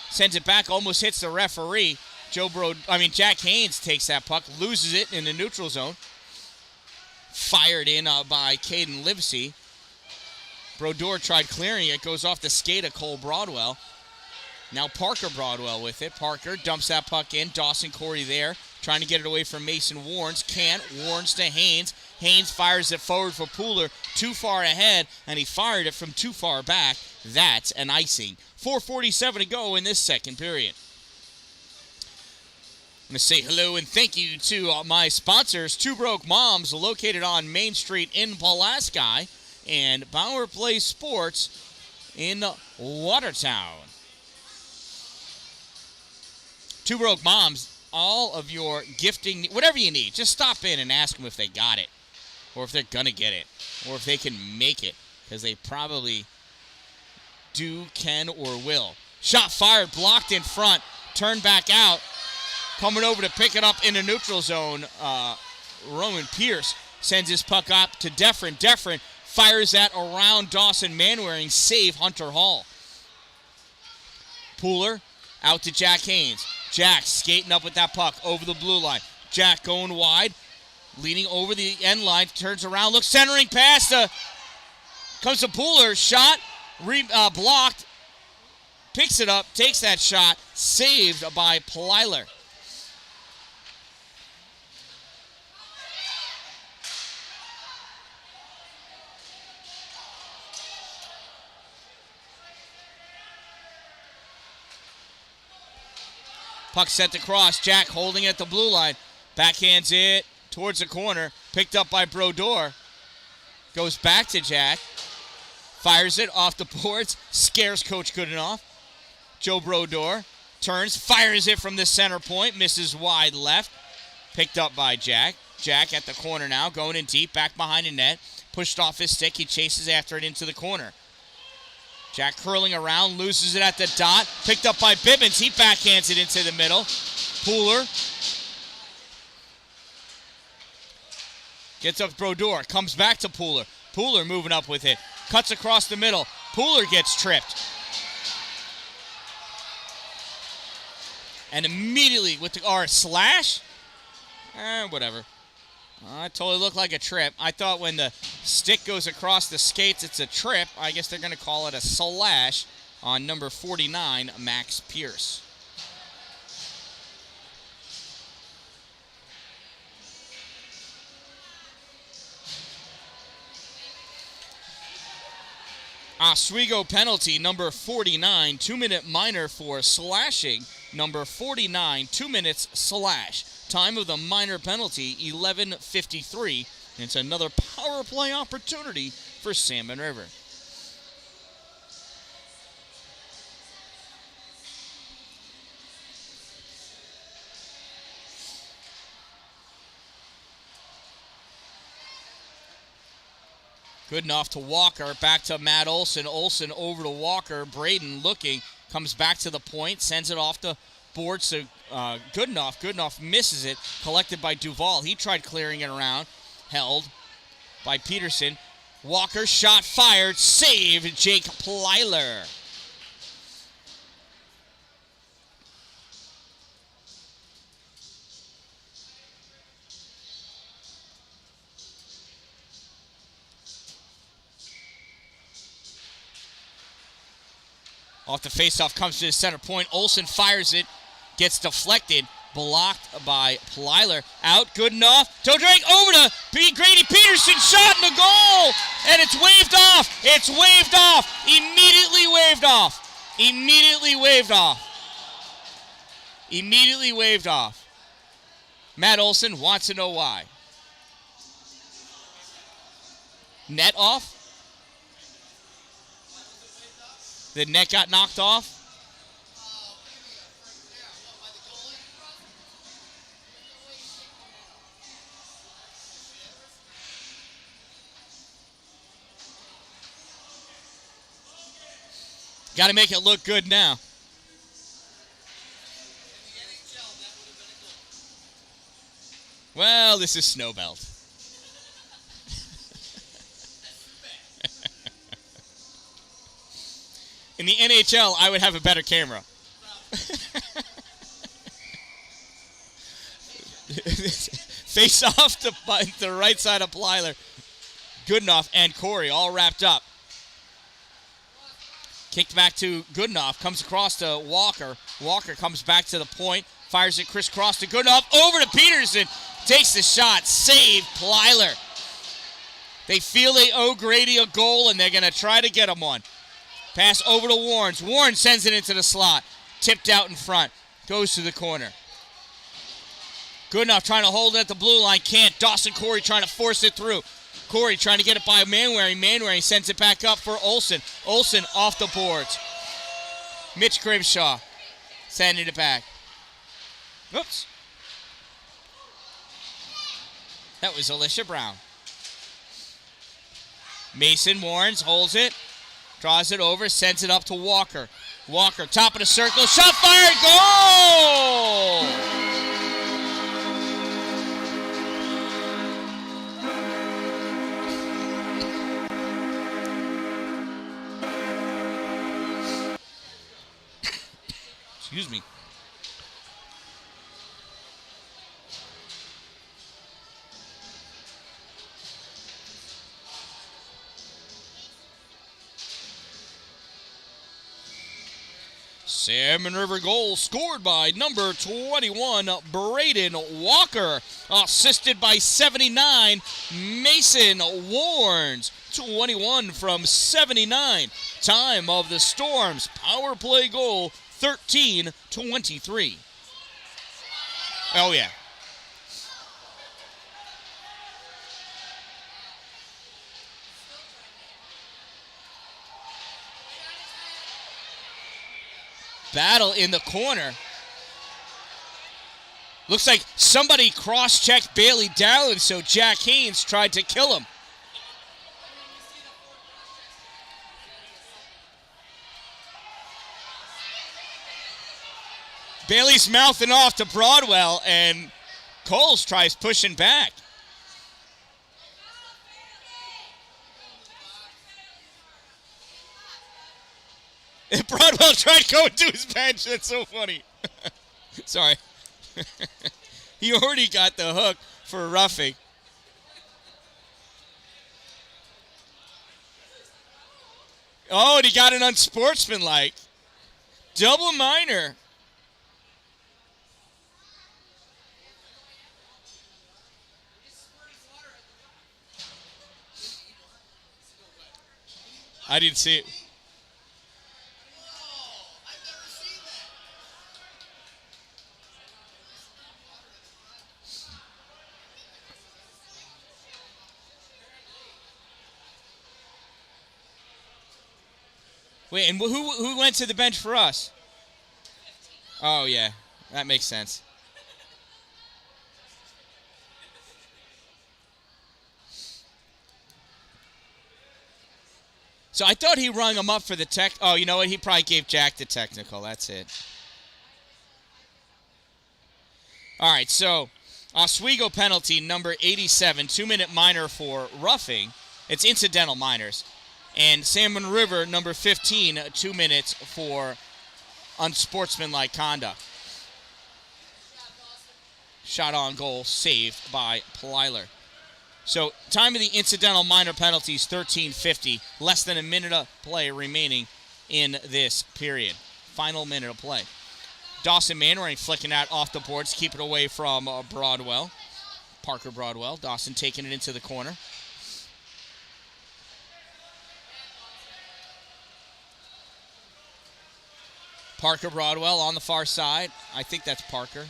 Sends it back, almost hits the referee. Jack Haynes takes that puck, loses it in the neutral zone. Fired in by Caden Livesey. Brodeur tried clearing it, goes off the skate of Cole Broadwell. Now Parker Broadwell with it. Parker dumps that puck in. Dawson Corey there, trying to get it away from Mason Warnes. Can't. Warnes to Haynes. Haynes fires it forward for Pooler. Too far ahead, and he fired it from too far back. That's an icing. 4:47 to go in this second period. I'm going to say hello and thank you to my sponsors, Two Broke Moms, located on Main Street in Pulaski, and Bauer Place Sports in Watertown. Two Broke Moms, all of your gifting, whatever you need, just stop in and ask them if they got it, or if they're going to get it, or if they can make it, because they probably do, can, or will. Shot fired, blocked in front, turned back out, coming over to pick it up in the neutral zone. Roman Pierce sends his puck up to Deffrin. Deffrin fires that around Dawson Manwaring, save Hunter Hall. Pooler out to Jack Haynes. Jack skating up with that puck over the blue line. Jack going wide, leading over the end line, turns around, looks centering pass comes to Pooler, shot, blocked, picks it up, takes that shot, saved by Plyler. Puck sent across. Jack holding it at the blue line. Backhands it towards the corner. Picked up by Brodeur. Goes back to Jack. Fires it off the boards. Scares Coach Goodenough. Joe Brodeur turns, fires it from the center point, misses wide left. Picked up by Jack. Jack at the corner now, going in deep, back behind the net. Pushed off his stick, he chases after it into the corner. Jack curling around, loses it at the dot. Picked up by Bibbins, he backhands it into the middle. Pooler gets up Brodeur, comes back to Pooler. Pooler moving up with it, cuts across the middle. Pooler gets tripped. And immediately with the slash? Whatever. It totally looked like a trip. I thought when the stick goes across the skates, it's a trip. I guess they're going to call it a slash on number 49, Max Pierce. Oswego penalty, number 49, 2-minute minor for slashing. Number 49, 2 minutes slash. Time of the minor penalty, 11:53. It's another power play opportunity for Salmon River. Good enough to Walker, back to Matt Olson. Olson over to Walker. Braden looking, comes back to the point, sends it off the board. So good enough misses it. Collected by Duvall. He tried clearing it around. Held by Peterson. Walker, shot fired, save Jake Plyler. Off the faceoff, comes to the center point. Olson fires it, gets deflected, blocked by Plyler. Out, good enough. Toe drag over to Grady Peterson, shot in the goal, and it's waved off. It's waved off. Immediately waved off. Immediately waved off. Immediately waved off. Matt Olson wants to know why. Net off. The net got knocked off. Got to make it look good now. Well, this is Snowbelt. In the NHL, I would have a better camera. Face off to the right side of Plyler. Goodenough and Corey all wrapped up. Kicked back to Goodenough. Comes across to Walker. Walker comes back to the point. Fires it crisscross to Goodenough. Over to Peterson. Takes the shot. Save Plyler. They feel they owe Grady a goal, and they're going to try to get him one. Pass over to Warrens. Warren sends it into the slot. Tipped out in front. Goes to the corner. Goodenough trying to hold it at the blue line. Can't. Dawson Corey trying to force it through. Corey trying to get it by Manwaring. Manwaring sends it back up for Olson. Olson off the boards. Mitch Grimshaw sending it back. Oops. That was Alicia Brown. Mason Warrens holds it. Draws it over, sends it up to Walker. Walker, top of the circle, shot fired, goal! Excuse me. Salmon River goal scored by number 21, Braden Walker. Assisted by 79, Mason Warrens. 21 from 79. Time of the Storm's power play goal, 13-23. Oh, yeah. Battle in the corner. Looks like somebody cross-checked Bailey Dowling, so Jack Haynes tried to kill him. Bailey's mouthing off to Broadwell, and Coles tries pushing back. And Broadwell tried going to his bench. That's so funny. Sorry. He already got the hook for roughing. Oh, and he got an unsportsmanlike. Double minor. I didn't see it. Wait, and who went to the bench for us? Oh, yeah. That makes sense. So I thought he rung him up for the tech. Oh, you know what? He probably gave Jack the technical. That's it. All right, so Oswego penalty number 87, 2-minute minor for roughing. It's incidental minors. And Salmon River number 15, 2 minutes for unsportsmanlike conduct. Shot on goal, saved by Plyler. So time of the incidental minor penalties, 13:50. Less than a minute of play remaining in this period. Final minute of play. Dawson Manwaring flicking out off the boards, keep it away from Broadwell. Parker Broadwell. Dawson taking it into the corner. Parker Broadwell on the far side. I think that's Parker.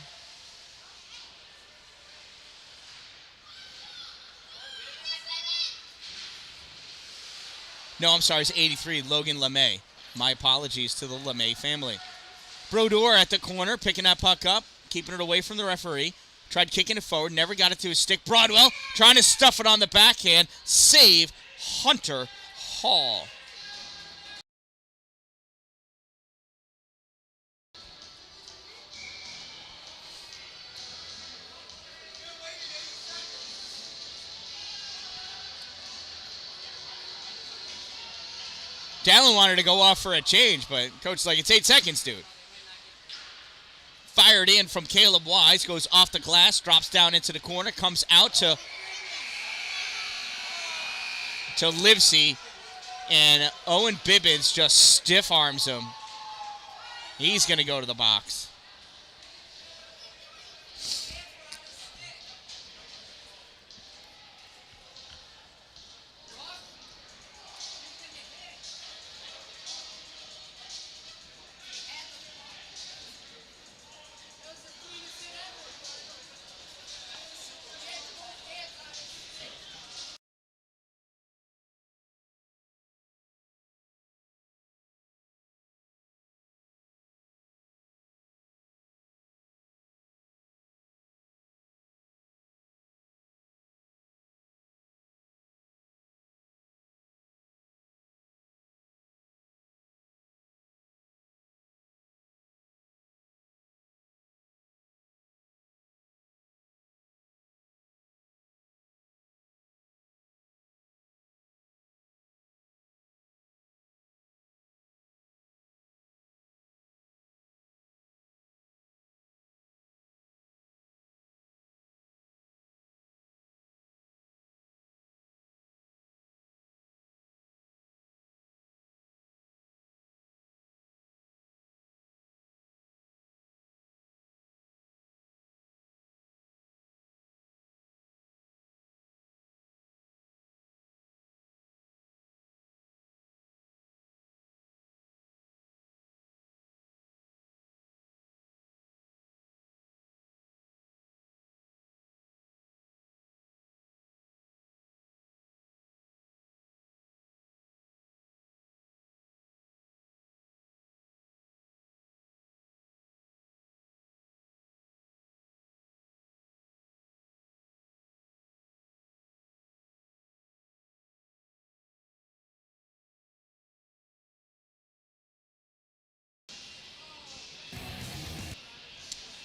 No, I'm sorry, it's 83, Logan LeMay. My apologies to the LeMay family. Brodeur at the corner, picking that puck up, keeping it away from the referee. Tried kicking it forward, never got it to his stick. Broadwell trying to stuff it on the backhand. Save Hunter Hall. Dallin wanted to go off for a change, but coach's like, it's 8 seconds, dude. Fired in from Caleb Wise, goes off the glass, drops down into the corner, comes out to Livesey, and Owen Bibbins just stiff arms him. He's going to go to the box.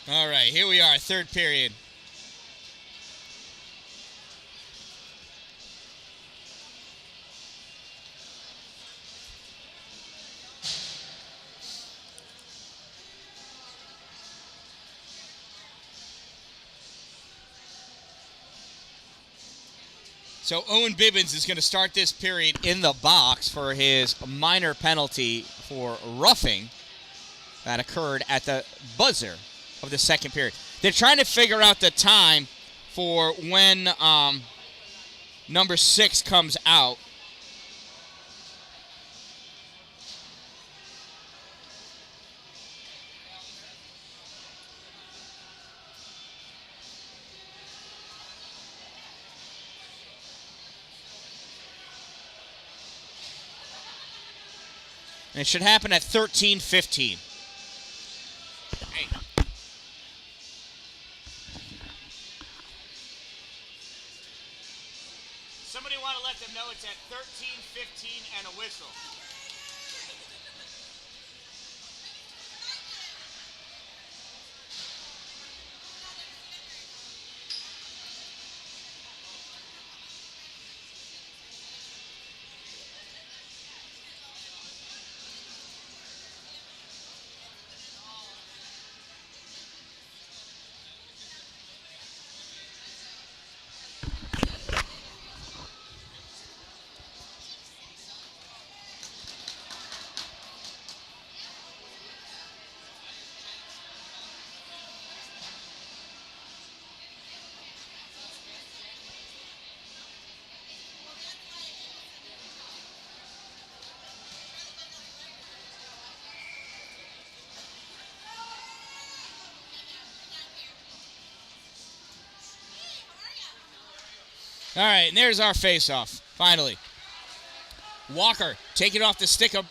All right, here we are, third period. So Owen Bibbins is going to start this period in the box for his minor penalty for roughing that occurred at the buzzer of the second period. They're trying to figure out the time for when number 6 comes out. And it should happen at 13:15. Hey. Somebody want to let them know it's at 13:15 and a whistle. All right, and there's our face-off, finally. Walker taking off the stick of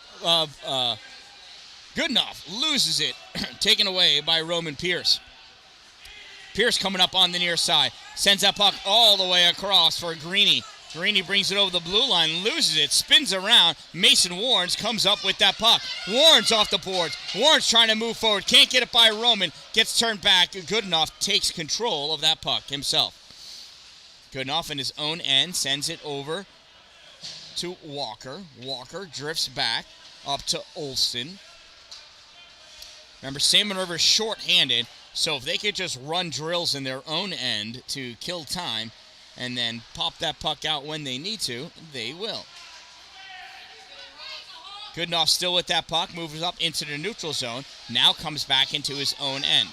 Goodenough, loses it, taken away by Roman Pierce. Pierce coming up on the near side, sends that puck all the way across for Greeny. Greeny brings it over the blue line, loses it, spins around. Mason Warrens comes up with that puck. Warrens off the boards. Warrens trying to move forward, can't get it by Roman, gets turned back. Goodenough takes control of that puck himself. Goodenough in his own end sends it over to Walker. Walker drifts back up to Olsen. Remember, Salmon River's short-handed, so if they could just run drills in their own end to kill time and then pop that puck out when they need to, they will. Goodenough still with that puck, moves up into the neutral zone, now comes back into his own end.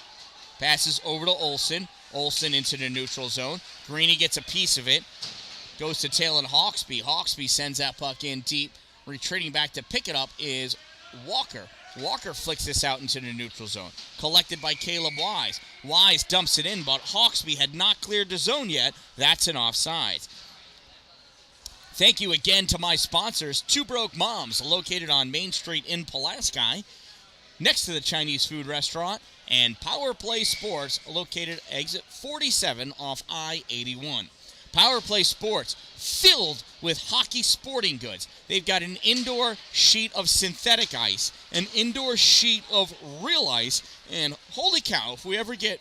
Passes over to Olsen. Olsen into the neutral zone. Greeny gets a piece of it. Goes to Talon Hawksby. Hawksby sends that puck in deep. Retreating back to pick it up is Walker. Walker flicks this out into the neutral zone. Collected by Caleb Wise. Wise dumps it in, but Hawksby had not cleared the zone yet. That's an offside. Thank you again to my sponsors, Two Broke Moms, located on Main Street in Pulaski, next to the Chinese food restaurant, and Power Play Sports, located at exit 47 off I-81. Power Play Sports, filled with hockey sporting goods. They've got an indoor sheet of synthetic ice, an indoor sheet of real ice, and holy cow, if we ever get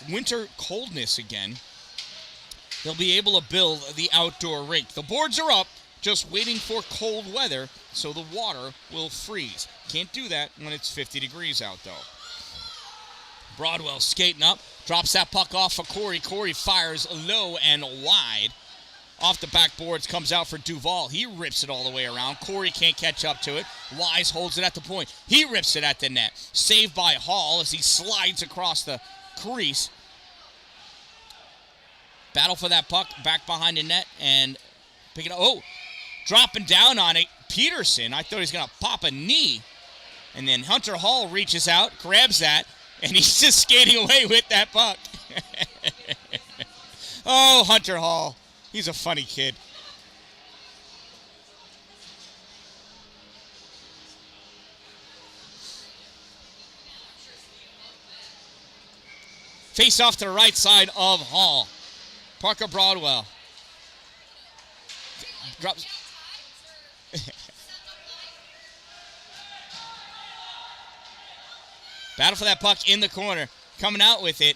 winter coldness again, they'll be able to build the outdoor rink. The boards are up, just waiting for cold weather, so the water will freeze. Can't do that when it's 50 degrees out, though. Broadwell skating up, drops that puck off for Corey. Corey fires low and wide. Off the backboards, comes out for Duval. He rips it all the way around. Corey can't catch up to it. Wise holds it at the point. He rips it at the net. Saved by Hall as he slides across the crease. Battle for that puck back behind the net and pick it up. Oh, dropping down on it. Peterson, I thought he was going to pop a knee. And then Hunter Hall reaches out, grabs that, and he's just skating away with that puck. Oh, Hunter Hall. He's a funny kid. Face off to the right side of Hall. Parker Broadwell. Drops. Battle for that puck in the corner. Coming out with it,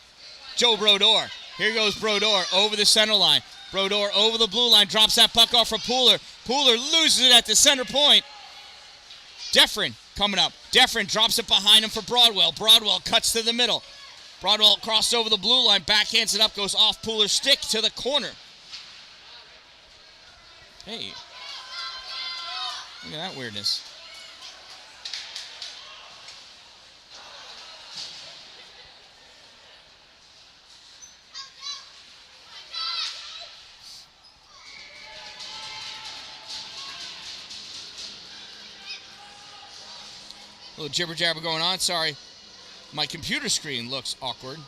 Joe Brodeur. Here goes Brodeur over the center line. Brodeur over the blue line, drops that puck off for Pooler. Pooler loses it at the center point. Deffrin coming up. Deffrin drops it behind him for Broadwell. Broadwell cuts to the middle. Broadwell crossed over the blue line, backhands it up, goes off Pooler's stick to the corner. Hey, look at that weirdness. A little jibber jabber going on. Sorry, my computer screen looks awkward,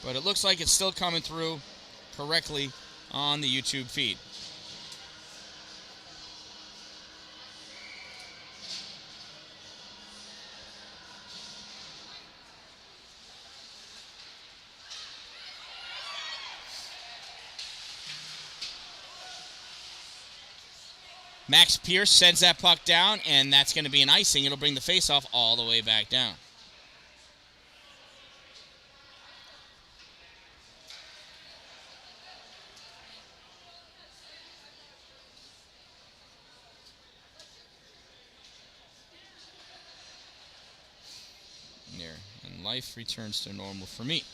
but it looks like it's still coming through correctly on the YouTube feed. Max Pierce sends that puck down, and that's going to be an icing. It'll bring the faceoff all the way back down. There, and life returns to normal for me.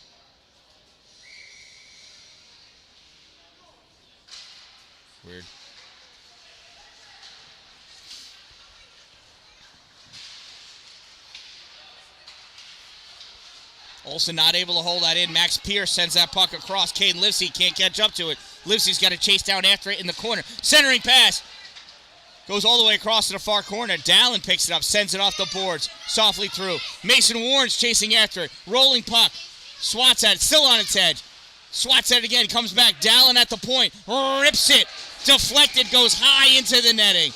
Weird. Olsen not able to hold that in. Max Pierce sends that puck across. Caden Livesey can't catch up to it. Livesey's got to chase down after it in the corner. Centering pass. Goes all the way across to the far corner. Dallin picks it up, sends it off the boards. Softly through. Mason Warren's chasing after it. Rolling puck. Swats at it. Still on its edge. Swats at it again. Comes back. Dallin at the point. Rips it. Deflected. Goes high into the netting.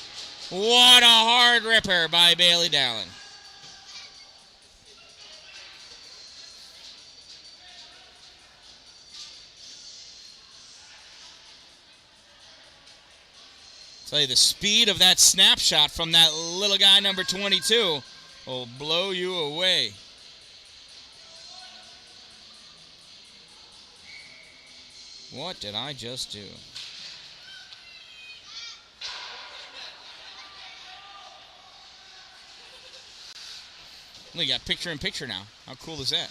What a hard ripper by Bailey Dallin. Tell you, the speed of that snapshot from that little guy, number 22, will blow you away. What did I just do? Look, you got picture in picture now. How cool is that?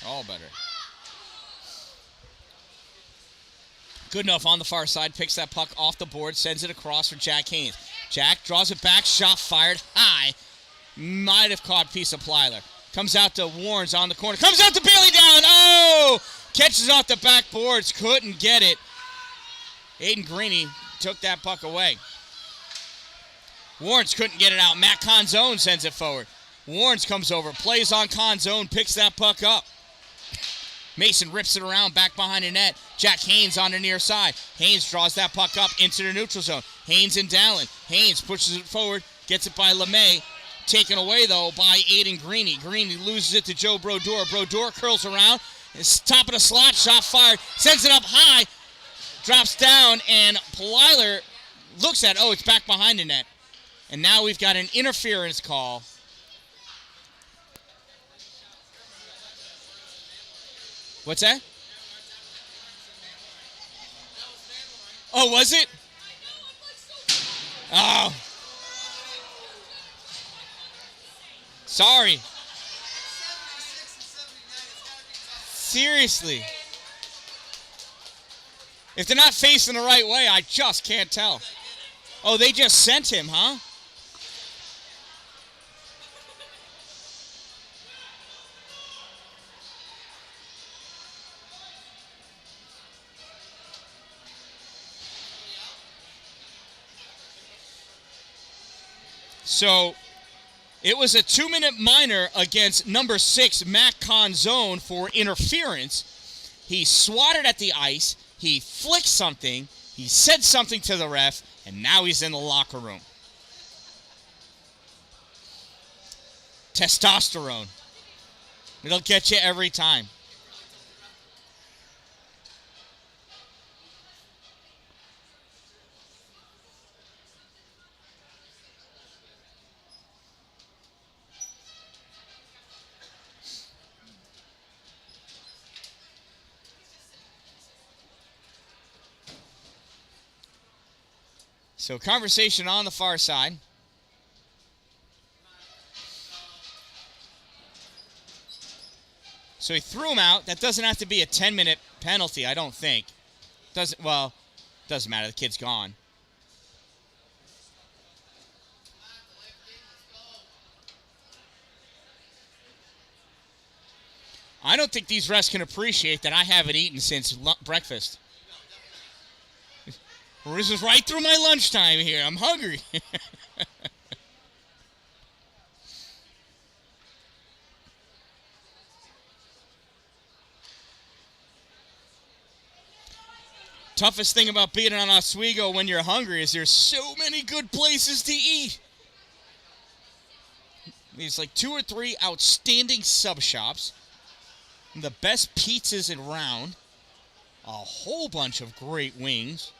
All better. Good enough on the far side. Picks that puck off the board. Sends it across for Jack Haynes. Jack draws it back. Shot fired high. Might have caught piece of Plyler. Comes out to Warren's on the corner. Comes out to Bailey Dallin. Oh! Catches off the back boards. Couldn't get it. Aiden Greeny took that puck away. Warren's couldn't get it out. Matt Conzone sends it forward. Warren's comes over. Plays on Conzone. Picks that puck up. Mason rips it around back behind the net. Jack Haynes on the near side. Haynes draws that puck up into the neutral zone. Haynes and Dallin. Haynes pushes it forward. Gets it by LeMay. Taken away, though, by Aiden Greeny. Greeny loses it to Joe Brodeur. Brodeur curls around. It's top of the slot. Shot fired. Sends it up high. Drops down, and Plyler looks at, it's back behind the net. And now we've got an interference call. What's that? Oh, was it? Oh. Sorry. Seriously. If they're not facing the right way, I just can't tell. Oh, they just sent him, huh? So it was a 2-minute minor against number 6, Matt Conzone, for interference. He swatted at the ice. He flicked something. He said something to the ref, and now he's in the locker room. Testosterone. It'll get you every time. So conversation on the far side. So he threw him out. That doesn't have to be a 10-minute penalty, I don't think. Doesn't matter. The kid's gone. I don't think these refs can appreciate that I haven't eaten since breakfast. This is right through my lunchtime here. I'm hungry. Toughest thing about being on Oswego when you're hungry is there's so many good places to eat. There's like 2 or 3 outstanding sub shops, the best pizzas around, a whole bunch of great wings.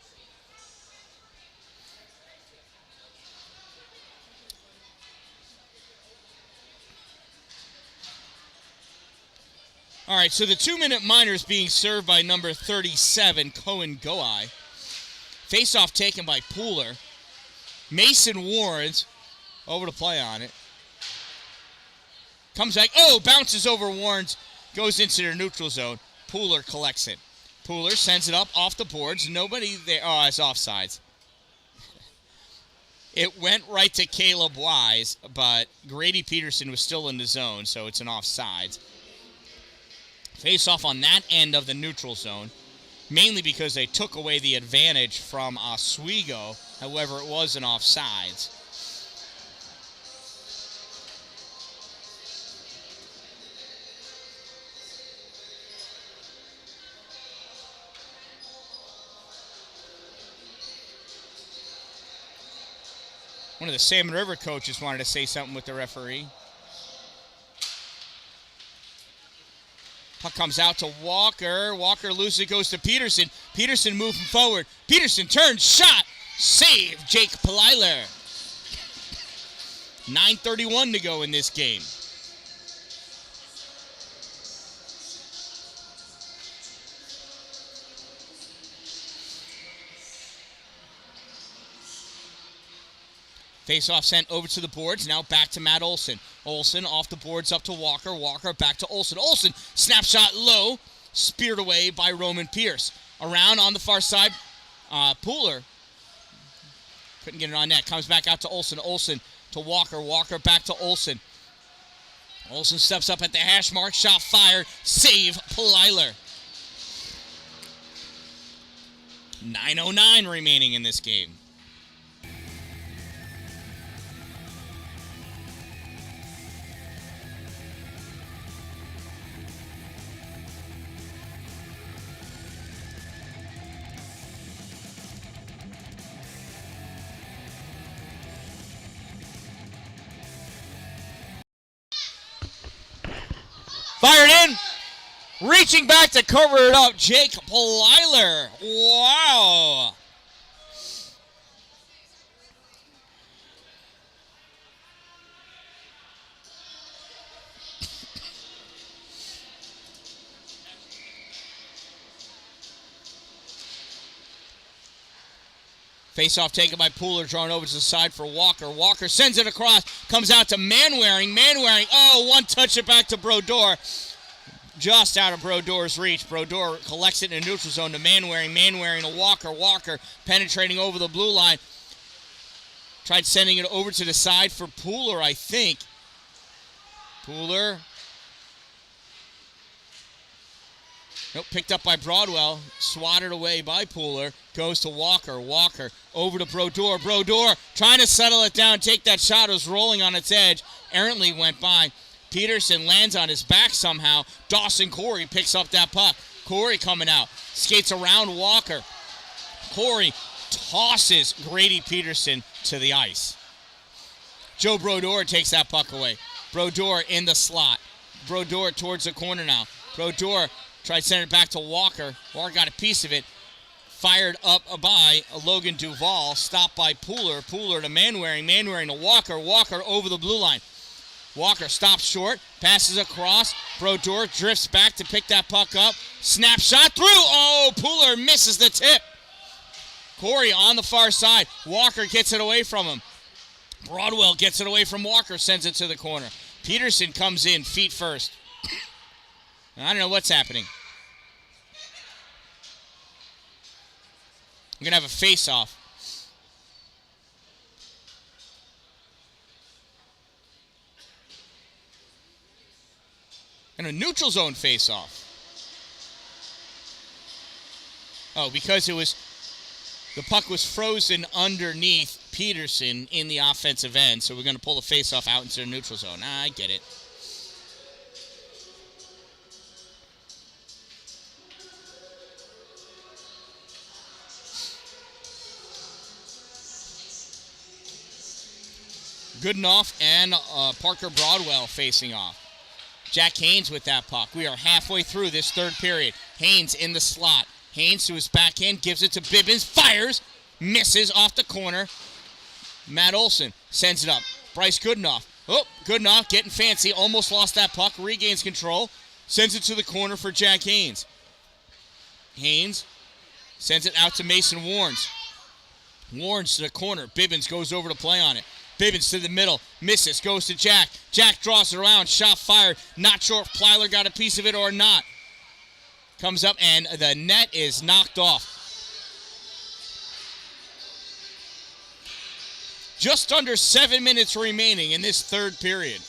All right, so the 2-minute minor is being served by number 37, Cohen Goai. Face-off taken by Pooler. Mason Warrens over to play on it. Comes back. Oh, bounces over Warrens. Goes into their neutral zone. Pooler collects it. Pooler sends it up off the boards. Nobody there. Oh, it's offsides. It went right to Caleb Wise, but Grady Peterson was still in the zone, so it's an offsides. Face off on that end of the neutral zone, mainly because they took away the advantage from Oswego. However, it was an offsides. One of the Salmon River coaches wanted to say something with the referee. Puck comes out to Walker. Walker loses it, goes to Peterson. Peterson moving forward. Peterson turns, shot. Save, Jake Paliler. 9:31 to go in this game. Face-off sent over to the boards. Now back to Matt Olson. Olson off the boards up to Walker. Walker back to Olson. Olson, snapshot low. Speared away by Roman Pierce. Around on the far side. Pooler. Couldn't get it on net. Comes back out to Olson. Olson to Walker. Walker back to Olson. Olson steps up at the hash mark. Shot fired. Save Paliler. 9:09 remaining in this game. Fired in. Reaching back to cover it up. Jake Paliler. Wow. Face-off taken by Pooler, drawn over to the side for Walker. Walker sends it across, comes out to Manwaring. Manwaring, one touch it back to Brodeur. Just out of Brodeur's reach. Brodeur collects it in a neutral zone to Manwaring. Manwaring to Walker. Walker penetrating over the blue line. Tried sending it over to the side for Pooler, I think. Pooler. Nope, picked up by Broadwell, swatted away by Pooler, goes to Walker. Walker over to Brodeur. Brodeur trying to settle it down, take that shot. It was rolling on its edge. Errantly went by. Peterson lands on his back somehow. Dawson Corey picks up that puck. Corey coming out, skates around Walker. Corey tosses Grady Peterson to the ice. Joe Brodeur takes that puck away. Brodeur in the slot. Brodeur towards the corner now. Brodeur tried to send it back to Walker. Walker got a piece of it. Fired up by Logan Duvall. Stopped by Pooler. Pooler to Manwaring. Manwaring to Walker. Walker over the blue line. Walker stops short. Passes across. Brodeur drifts back to pick that puck up. Snapshot through. Oh, Pooler misses the tip. Corey on the far side. Walker gets it away from him. Broadwell gets it away from Walker. Sends it to the corner. Peterson comes in feet first. I don't know what's happening. We're going to have a face-off. And a neutral zone face-off. Oh, because the puck was frozen underneath Peterson in the offensive end, so we're going to pull the face-off out into the neutral zone. I get it. Goodenough and Parker Broadwell facing off. Jack Haynes with that puck. We are halfway through this third period. Haynes in the slot. Haynes to his backhand, gives it to Bibbins, fires, misses off the corner. Matt Olson sends it up. Bryce Goodenough. Oh, Goodenough getting fancy, almost lost that puck, regains control, sends it to the corner for Jack Haynes. Haynes sends it out to Mason Warnes. Warnes to the corner. Bibbins goes over to play on it. Bibbins to the middle, misses, goes to Jack. Jack draws it around, shot fired. Not sure if Plyler got a piece of it or not. Comes up and the net is knocked off. Just under 7 minutes remaining in this third period.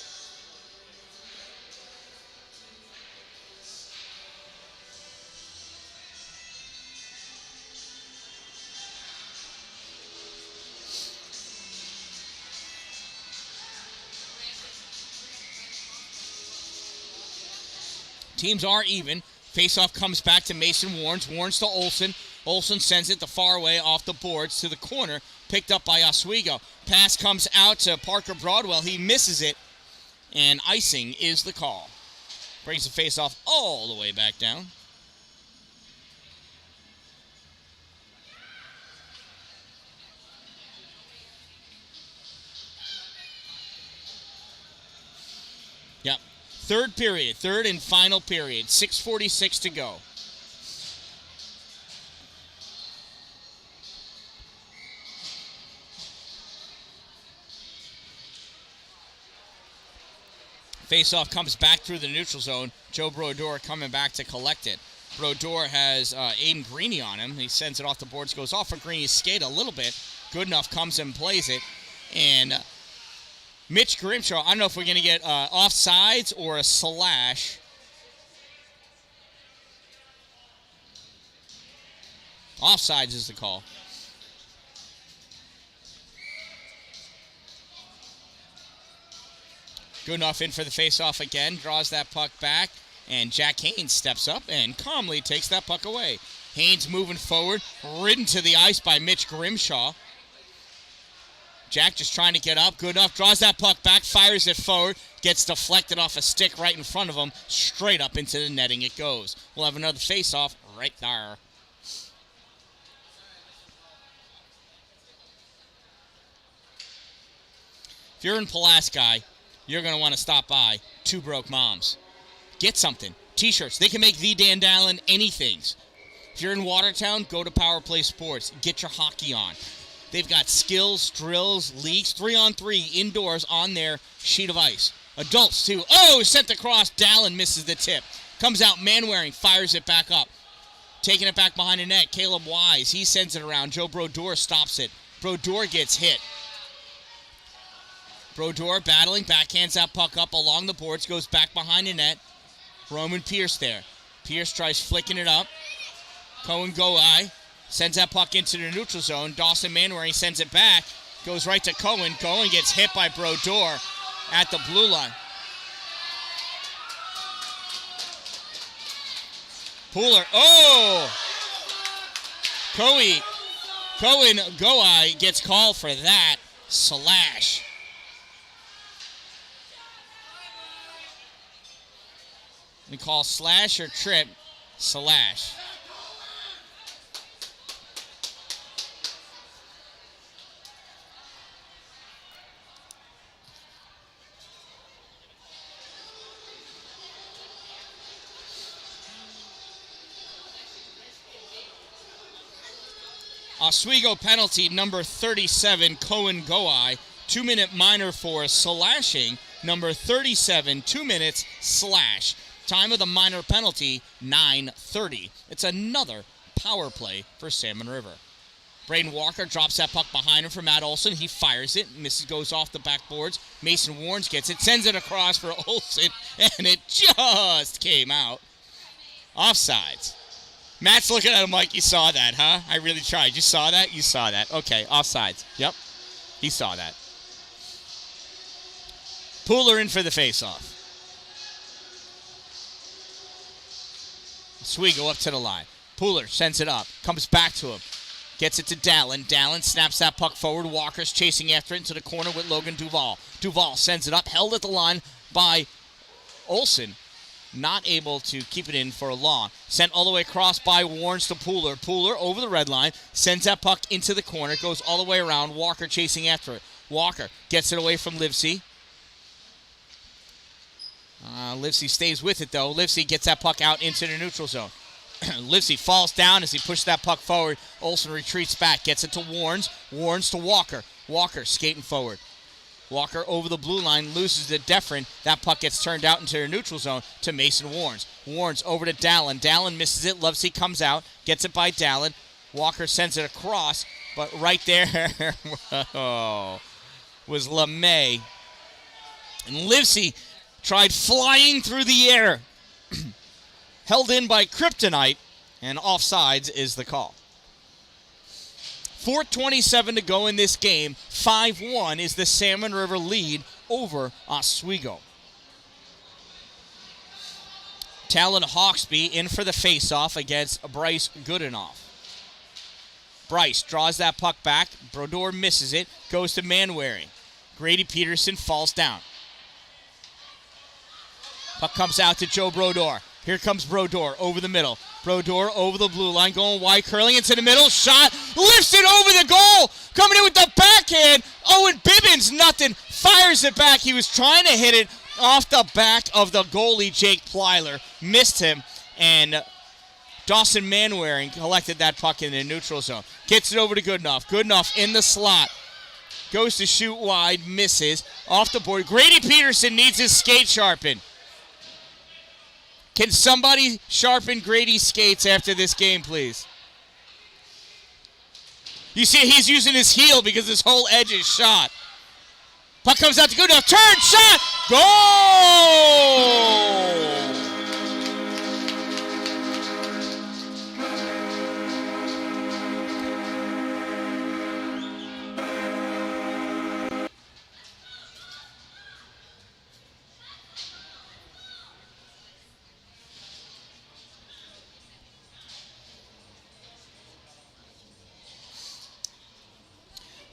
Teams are even. Faceoff comes back to Mason Warnes. Warnes to Olson. Olson sends it the far way off the boards to the corner. Picked up by Oswego. Pass comes out to Parker Broadwell. He misses it. And icing is the call. Brings the faceoff all the way back down. Yep. Third period, third and final period, 6:46 to go. Faceoff comes back through the neutral zone. Joe Brodeur coming back to collect it. Brodeur has Aiden Greeny on him. He sends it off the boards, goes off for Greeny's skate a little bit. Goodenough comes and plays it. And Mitch Grimshaw, I don't know if we're going to get offsides or a slash. Offsides is the call. Goodenough in for the faceoff again, draws that puck back, and Jack Haynes steps up and calmly takes that puck away. Haynes moving forward, ridden to the ice by Mitch Grimshaw. Jack just trying to get up. Goodenough draws that puck back, fires it forward, gets deflected off a stick right in front of him. Straight up into the netting it goes. We'll have another face-off right there. If you're in Pulaski, you're going to want to stop by Two Broke Moms. Get something. T-shirts. They can make the Dan Dallin anythings. If you're in Watertown, go to Power Play Sports. Get your hockey on. They've got skills, drills, leagues, 3-on-3 indoors on their sheet of ice. Adults, too. Oh, sent across. Dallin misses the tip. Comes out, Manwaring, fires it back up. Taking it back behind the net, Caleb Wise. He sends it around. Joe Brodeur stops it. Brodeur gets hit. Brodeur battling, backhands that puck up along the boards, goes back behind the net. Roman Pierce there. Pierce tries flicking it up. Cohen Goai sends that puck into the neutral zone. Dawson Manwaring sends it back. Goes right to Cohen. Cohen gets hit by Brodeur at the blue line. Pooler. Oh! Cohen Goai gets called for that. Slash. We call slash or trip. Slash. Oswego penalty number 37, Cohen Goai. 2-minute minor for slashing. Number 37, 2 minutes, slash. Time of the minor penalty, 9:30. It's another power play for Salmon River. Braden Walker drops that puck behind him for Matt Olson. He fires it. Misses, goes off the backboards. Mason Warnes gets it. Sends it across for Olson. And it just came out. Offsides. Matt's looking at him like, you saw that, huh? I really tried. You saw that? You saw that. Okay, offsides. Yep. He saw that. Pooler in for the faceoff. Oswego up to the line. Pooler sends it up. Comes back to him. Gets it to Dallin. Dallin snaps that puck forward. Walker's chasing after it into the corner with Logan Duvall. Duvall sends it up. Held at the line by Olson. Not able to keep it in for long. Sent all the way across by Warnes to Pooler. Pooler over the red line. Sends that puck into the corner. Goes all the way around. Walker chasing after it. Walker gets it away from Livesey. Livesey stays with it, though. Livesey gets that puck out into the neutral zone. Livesey falls down as he pushes that puck forward. Olson retreats back. Gets it to Warnes. Warnes to Walker. Walker skating forward. Walker over the blue line, loses to Deffrin. That puck gets turned out into the neutral zone to Mason Warnes. Warnes over to Dallin. Dallin misses it. Livesey comes out. Gets it by Dallin. Walker sends it across. But right there was LeMay. And Livesey tried flying through the air. Held in by Kryptonite. And offsides is the call. 4:27 to go in this game. 5-1 is the Salmon River lead over Oswego. Talon Hawksby in for the faceoff against Bryce Goodenough. Bryce draws that puck back. Brodeur misses it. Goes to Manwaring. Grady Peterson falls down. Puck comes out to Joe Brodeur. Here comes Brodeur over the middle. Brodeur over the blue line, going wide, curling into the middle. Shot, lifts it over the goal. Coming in with the backhand. Owen Bibbins, nothing. Fires it back. He was trying to hit it off the back of the goalie, Jake Plyler. Missed him, and Dawson Manwaring collected that puck in the neutral zone. Gets it over to Goodenough. Goodenough in the slot. Goes to shoot wide, misses. Off the board. Grady Peterson needs his skate sharpened. Can somebody sharpen Grady's skates after this game, please? You see, he's using his heel because his whole edge is shot. Puck comes out to Goodenough. Turn, shot, goal!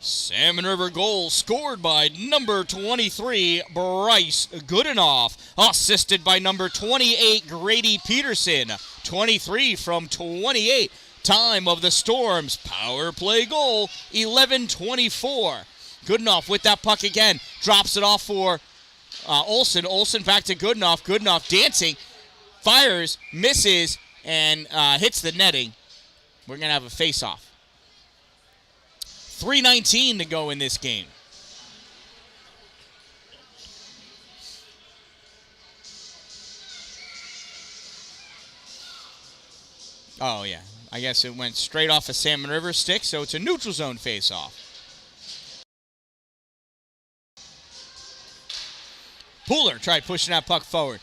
Salmon River goal scored by number 23, Bryce Goodenough. Assisted by number 28, Grady Peterson. 23 from 28. Time of the Storm's power play goal, 11:24. Goodenough with that puck again. Drops it off for Olson. Olson back to Goodenough. Goodenough dancing. Fires, misses, and hits the netting. We're going to have a face-off. 3:19 to go in this game. Oh, yeah. I guess it went straight off a Salmon River stick, so it's a neutral zone face-off. Pooler tried pushing that puck forward.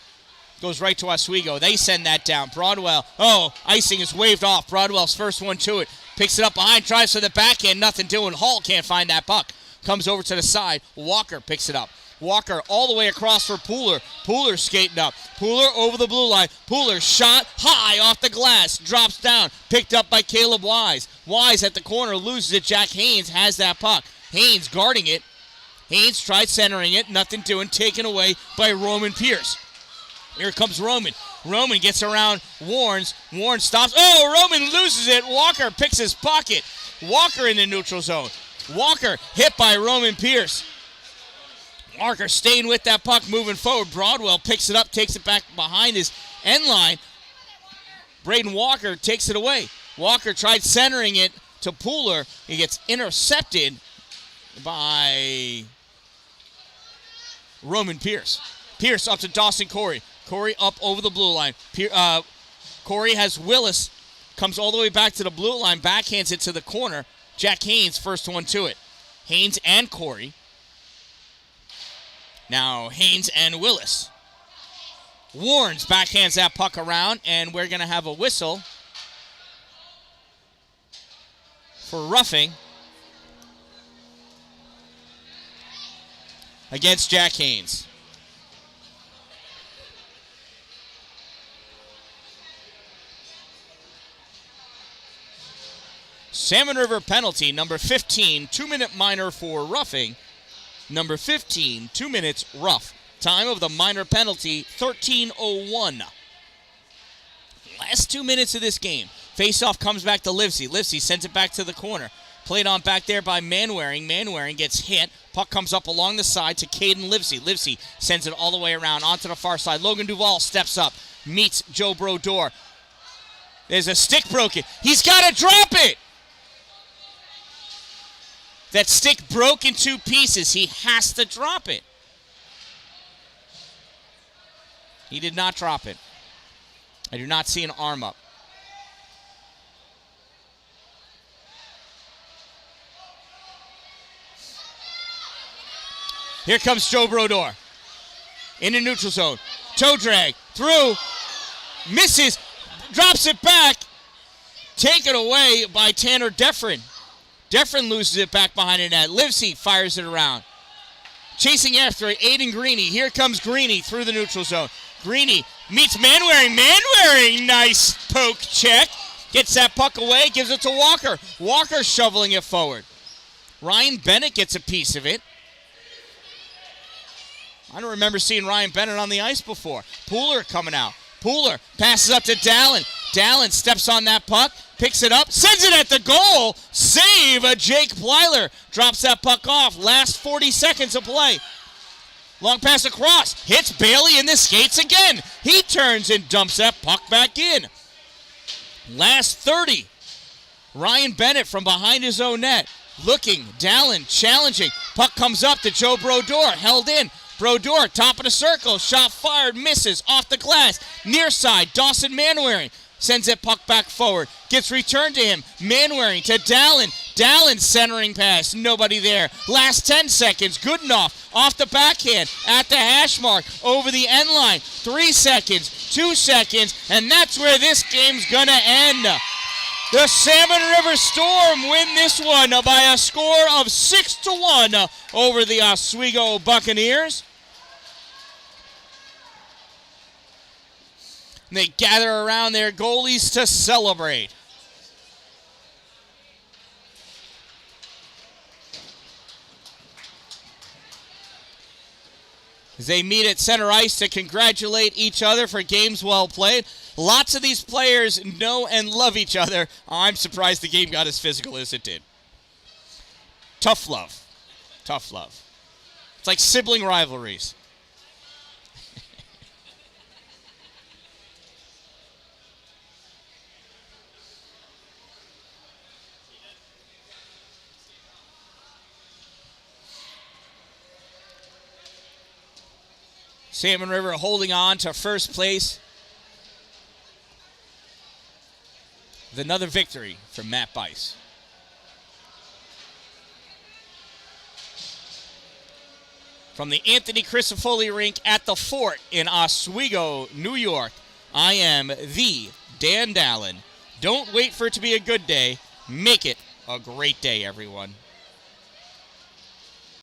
Goes right to Oswego. They send that down. Broadwell. Oh, icing is waved off. Broadwell's first one to it. Picks it up behind. Drives to the backhand. Nothing doing. Hall can't find that puck. Comes over to the side. Walker picks it up. Walker all the way across for Pooler. Pooler skating up. Pooler over the blue line. Pooler shot high off the glass. Drops down. Picked up by Caleb Wise. Wise at the corner loses it. Jack Haynes has that puck. Haynes guarding it. Haynes tried centering it. Nothing doing. Taken away by Roman Pierce. Here comes Roman. Roman gets around Warnes. Warnes stops. Oh, Roman loses it. Walker picks his pocket. Walker in the neutral zone. Walker hit by Roman Pierce. Walker staying with that puck, moving forward. Broadwell picks it up, takes it back behind his end line. Braden Walker takes it away. Walker tried centering it to Pooler. He gets intercepted by Roman Pierce. Pierce up to Dawson Corey. Corey up over the blue line. Corey has Willis. Comes all the way back to the blue line. Backhands it to the corner. Jack Haynes, first one to it. Haynes and Corey. Now Haynes and Willis. Warnes backhands that puck around, and we're going to have a whistle for roughing against Jack Haynes. Salmon River penalty, number 15, 2-minute minor for roughing. Number 15, 2 minutes rough. Time of the minor penalty, 13:01. Last 2 minutes of this game. Faceoff comes back to Livesey. Livesey sends it back to the corner. Played on back there by Manwaring. Manwaring gets hit. Puck comes up along the side to Caden Livesey. Livesey sends it all the way around onto the far side. Logan Duvall steps up, meets Joe Brodeur. There's a stick broken. He's got to drop it! That stick broke in two pieces. He has to drop it. He did not drop it. I do not see an arm up. Here comes Joe Brodeur. In the neutral zone. Toe drag. Through. Misses. Drops it back. Taken away by Tanner Deffrin. Deffrin loses it back behind the net. Livesey fires it around. Chasing after it, Aiden Greeny. Here comes Greeny through the neutral zone. Greeny meets Manwaring. Manwaring, nice poke check. Gets that puck away, gives it to Walker. Walker shoveling it forward. Ryan Bennett gets a piece of it. I don't remember seeing Ryan Bennett on the ice before. Pooler coming out. Pooler passes up to Dallin. Dallin steps on that puck, picks it up, sends it at the goal. Save, Jake Plyler. Drops that puck off. Last 40 seconds of play. Long pass across. Hits Bailey in the skates again. He turns and dumps that puck back in. Last 30. Ryan Bennett from behind his own net. Looking, Dallin challenging. Puck comes up to Joe Brodeur. Held in. Brodeur, top of the circle. Shot fired, misses. Off the glass. Near side, Dawson Manwaring. Sends that puck back forward. Gets returned to him. Manwaring to Dallin. Dallin centering pass. Nobody there. Last 10 seconds. Goodenough. Off the backhand. At the hash mark. Over the end line. 3 seconds. 2 seconds. And that's where this game's going to end. The Salmon River Storm win this one by a score of 6-1 over the Oswego Bucaneers. They gather around their goalies to celebrate. As they meet at center ice to congratulate each other for games well played. Lots of these players know and love each other. I'm surprised the game got as physical as it did. Tough love. Tough love. It's like sibling rivalries. Salmon River holding on to first place with another victory from Matt Bice. From the Anthony Crisafulli Rink at the Fort in Oswego, New York, I am the Dan Dallin. Don't wait for it to be a good day. Make it a great day, everyone.